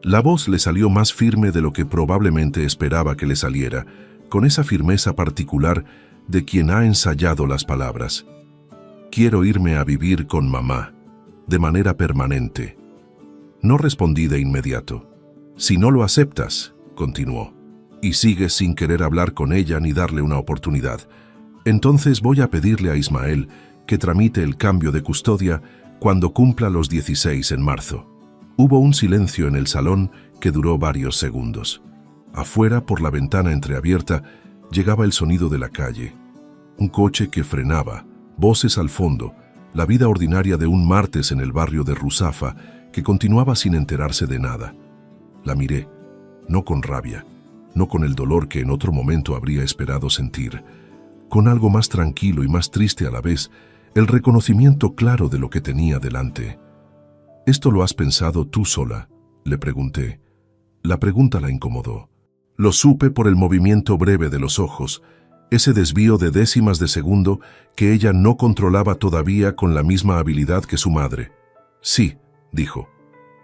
La voz le salió más firme de lo que probablemente esperaba que le saliera, con esa firmeza particular de quien ha ensayado las palabras. Quiero irme a vivir con mamá, de manera permanente. No respondí de inmediato. Si no lo aceptas, continuó, y sigues sin querer hablar con ella ni darle una oportunidad, entonces voy a pedirle a Ismael que tramite el cambio de custodia cuando cumpla los 16 en marzo. Hubo un silencio en el salón que duró varios segundos. Afuera, por la ventana entreabierta, llegaba el sonido de la calle. Un coche que frenaba, voces al fondo, la vida ordinaria de un martes en el barrio de Ruzafa, que continuaba sin enterarse de nada. La miré, no con rabia, no con el dolor que en otro momento habría esperado sentir, con algo más tranquilo y más triste a la vez, el reconocimiento claro de lo que tenía delante. ¿Esto lo has pensado tú sola?, le pregunté. La pregunta la incomodó. Lo supe por el movimiento breve de los ojos, ese desvío de décimas de segundo que ella no controlaba todavía con la misma habilidad que su madre. Sí, dijo.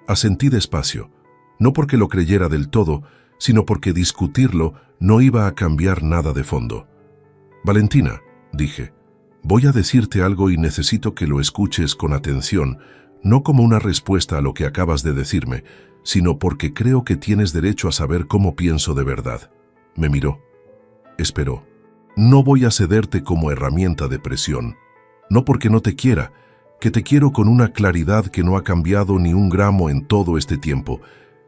Asentí despacio, no porque lo creyera del todo, sino porque discutirlo no iba a cambiar nada de fondo. Valentina, dije, voy a decirte algo y necesito que lo escuches con atención, no como una respuesta a lo que acabas de decirme, sino porque creo que tienes derecho a saber cómo pienso de verdad. Me miró. Esperó. No voy a cederte como herramienta de presión. No porque no te quiera, que te quiero con una claridad que no ha cambiado ni un gramo en todo este tiempo,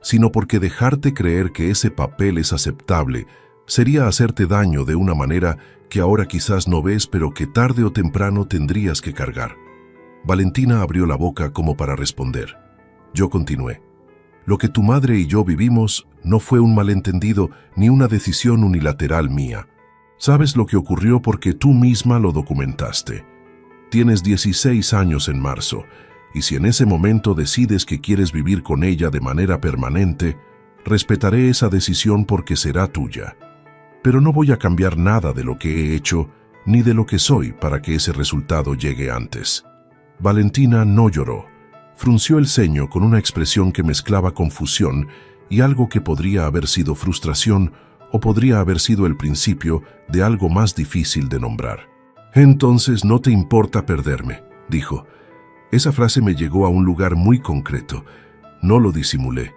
sino porque dejarte creer que ese papel es aceptable sería hacerte daño de una manera que ahora quizás no ves, pero que tarde o temprano tendrías que cargar. Valentina abrió la boca como para responder. Yo continué. Lo que tu madre y yo vivimos no fue un malentendido ni una decisión unilateral mía. Sabes lo que ocurrió porque tú misma lo documentaste. Tienes 16 años en marzo, y si en ese momento decides que quieres vivir con ella de manera permanente, respetaré esa decisión porque será tuya. Pero no voy a cambiar nada de lo que he hecho ni de lo que soy para que ese resultado llegue antes. Valentina no lloró. Frunció el ceño con una expresión que mezclaba confusión y algo que podría haber sido frustración o podría haber sido el principio de algo más difícil de nombrar. Entonces no te importa perderme, dijo. Esa frase me llegó a un lugar muy concreto. No lo disimulé.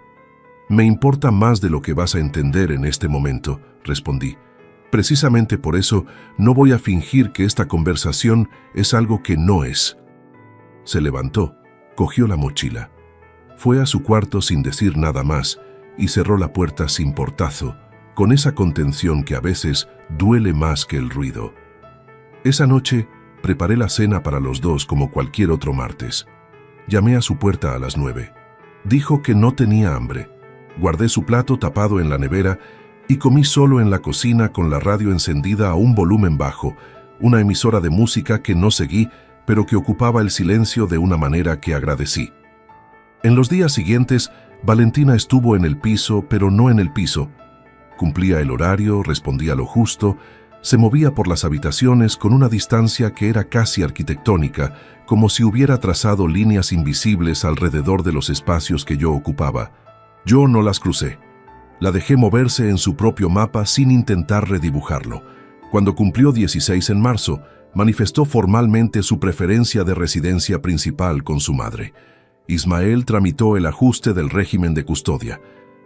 Me importa más de lo que vas a entender en este momento, respondí. Precisamente por eso no voy a fingir que esta conversación es algo que no es. Se levantó, cogió la mochila. Fue a su cuarto sin decir nada más y cerró la puerta sin portazo, con esa contención que a veces duele más que el ruido. Esa noche preparé la cena para los dos como cualquier otro martes. Llamé a su puerta a las 9. Dijo que no tenía hambre. Guardé su plato tapado en la nevera y comí solo en la cocina con la radio encendida a un volumen bajo, una emisora de música que no seguí, pero que ocupaba el silencio de una manera que agradecí. En los días siguientes, Valentina estuvo en el piso, pero no en el piso. Cumplía el horario, respondía lo justo, se movía por las habitaciones con una distancia que era casi arquitectónica, como si hubiera trazado líneas invisibles alrededor de los espacios que yo ocupaba. Yo no las crucé. La dejé moverse en su propio mapa sin intentar redibujarlo. Cuando cumplió 16 en marzo, manifestó formalmente su preferencia de residencia principal con su madre. Ismael tramitó el ajuste del régimen de custodia.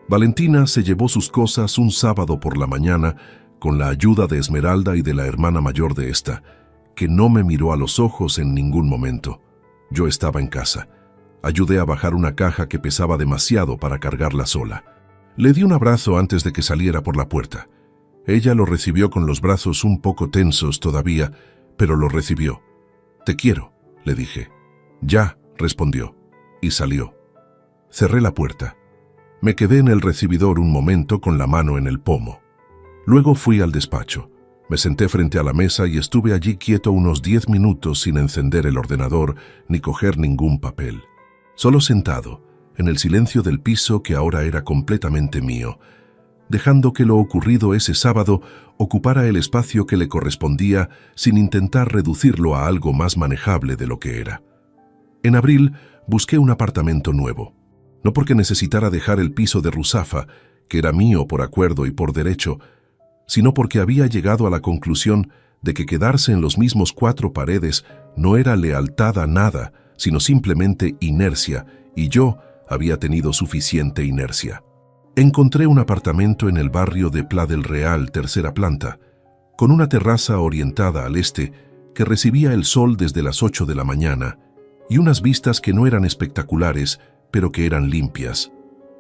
Valentina se llevó sus cosas un sábado por la mañana con la ayuda de Esmeralda y de la hermana mayor de esta, que no me miró a los ojos en ningún momento. Yo estaba en casa. Ayudé a bajar una caja que pesaba demasiado para cargarla sola. Le di un abrazo antes de que saliera por la puerta. Ella lo recibió con los brazos un poco tensos todavía, pero lo recibió. «Te quiero», le dije. «Ya», respondió, y salió. Cerré la puerta. Me quedé en el recibidor un momento con la mano en el pomo. Luego fui al despacho. Me senté frente a la mesa y estuve allí quieto unos 10 minutos sin encender el ordenador ni coger ningún papel. Solo sentado, en el silencio del piso que ahora era completamente mío, dejando que lo ocurrido ese sábado ocupara el espacio que le correspondía sin intentar reducirlo a algo más manejable de lo que era. En abril busqué un apartamento nuevo. no porque necesitara dejar el piso de Ruzafa, que era mío por acuerdo y por derecho, sino porque había llegado a la conclusión de que quedarse en los mismos 4 paredes no era lealtad a nada, sino simplemente inercia, y yo había tenido suficiente inercia. Encontré un apartamento en el barrio de Pla del Real, 3ª planta, con una terraza orientada al este que recibía el sol desde las 8 de la mañana y unas vistas que no eran espectaculares, pero que eran limpias.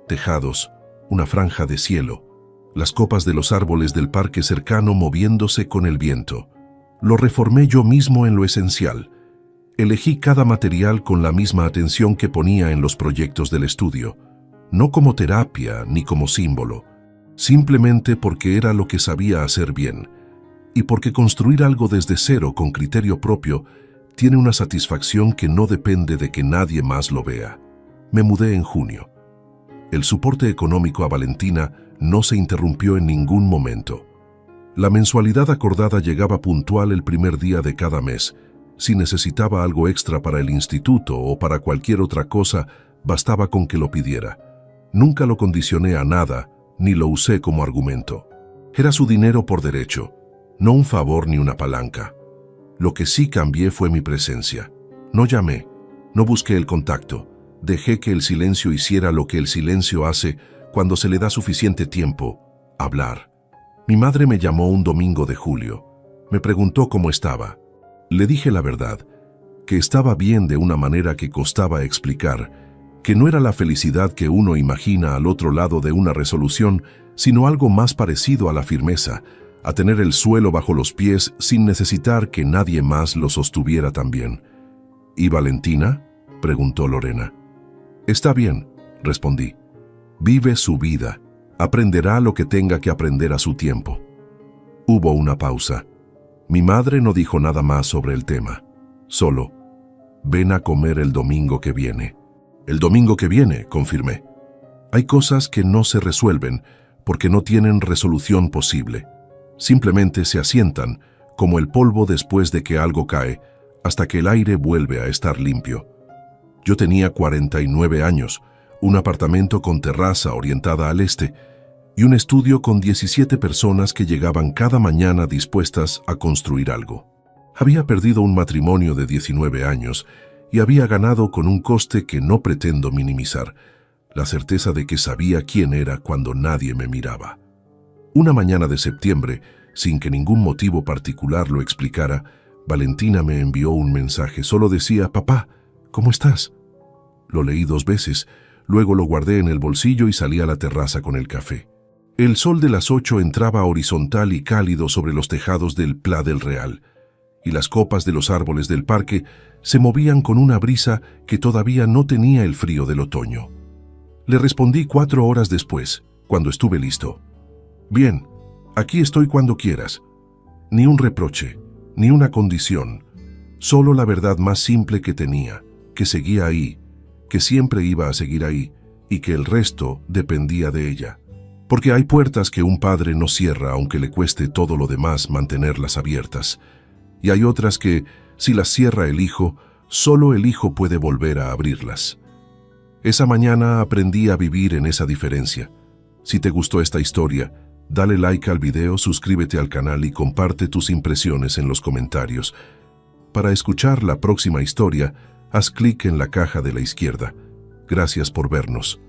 Tejados, una franja de cielo, las copas de los árboles del parque cercano moviéndose con el viento. Lo reformé yo mismo en lo esencial. Elegí cada material con la misma atención que ponía en los proyectos del estudio, no como terapia ni como símbolo, simplemente porque era lo que sabía hacer bien, y porque construir algo desde cero con criterio propio tiene una satisfacción que no depende de que nadie más lo vea. Me mudé en junio. El soporte económico a Valentina no se interrumpió en ningún momento. La mensualidad acordada llegaba puntual el primer día de cada mes. Si necesitaba algo extra para el instituto o para cualquier otra cosa, bastaba con que lo pidiera. Nunca lo condicioné a nada, ni lo usé como argumento. Era su dinero por derecho, no un favor ni una palanca. Lo que sí cambié fue mi presencia. No llamé, no busqué el contacto. Dejé que el silencio hiciera lo que el silencio hace cuando se le da suficiente tiempo: hablar. Mi madre me llamó un domingo de julio. Me preguntó cómo estaba. Le dije la verdad, que estaba bien de una manera que costaba explicar, que no era la felicidad que uno imagina al otro lado de una resolución, sino algo más parecido a la firmeza, a tener el suelo bajo los pies sin necesitar que nadie más lo sostuviera también. ¿Y Valentina?, preguntó Lorena. Está bien, respondí. Vive su vida. Aprenderá lo que tenga que aprender a su tiempo. Hubo una pausa. Mi madre no dijo nada más sobre el tema. Solo: ven a comer el domingo que viene. El domingo que viene, confirmé. Hay cosas que no se resuelven porque no tienen resolución posible. Simplemente se asientan, como el polvo después de que algo cae, hasta que el aire vuelve a estar limpio. Yo tenía 49 años, un apartamento con terraza orientada al este y un estudio con 17 personas que llegaban cada mañana dispuestas a construir algo. Había perdido un matrimonio de 19 años y había ganado con un coste que no pretendo minimizar: la certeza de que sabía quién era cuando nadie me miraba. Una mañana de septiembre, sin que ningún motivo particular lo explicara, Valentina me envió un mensaje. Solo decía: papá, ¿cómo estás? Lo leí 2 veces, luego lo guardé en el bolsillo y salí a la terraza con el café. El sol de las 8 entraba horizontal y cálido sobre los tejados del Pla del Real, y las copas de los árboles del parque se movían con una brisa que todavía no tenía el frío del otoño. Le respondí 4 horas después, cuando estuve listo. Bien, aquí estoy cuando quieras. Ni un reproche, ni una condición, solo la verdad más simple que tenía, que seguía ahí, que siempre iba a seguir ahí, y que el resto dependía de ella. Porque hay puertas que un padre no cierra aunque le cueste todo lo demás mantenerlas abiertas, y hay otras que, si las cierra el hijo, solo el hijo puede volver a abrirlas. Esa mañana aprendí a vivir en esa diferencia. Si te gustó esta historia, dale like al video, suscríbete al canal y comparte tus impresiones en los comentarios. Para escuchar la próxima historia, haz clic en la caja de la izquierda. Gracias por vernos.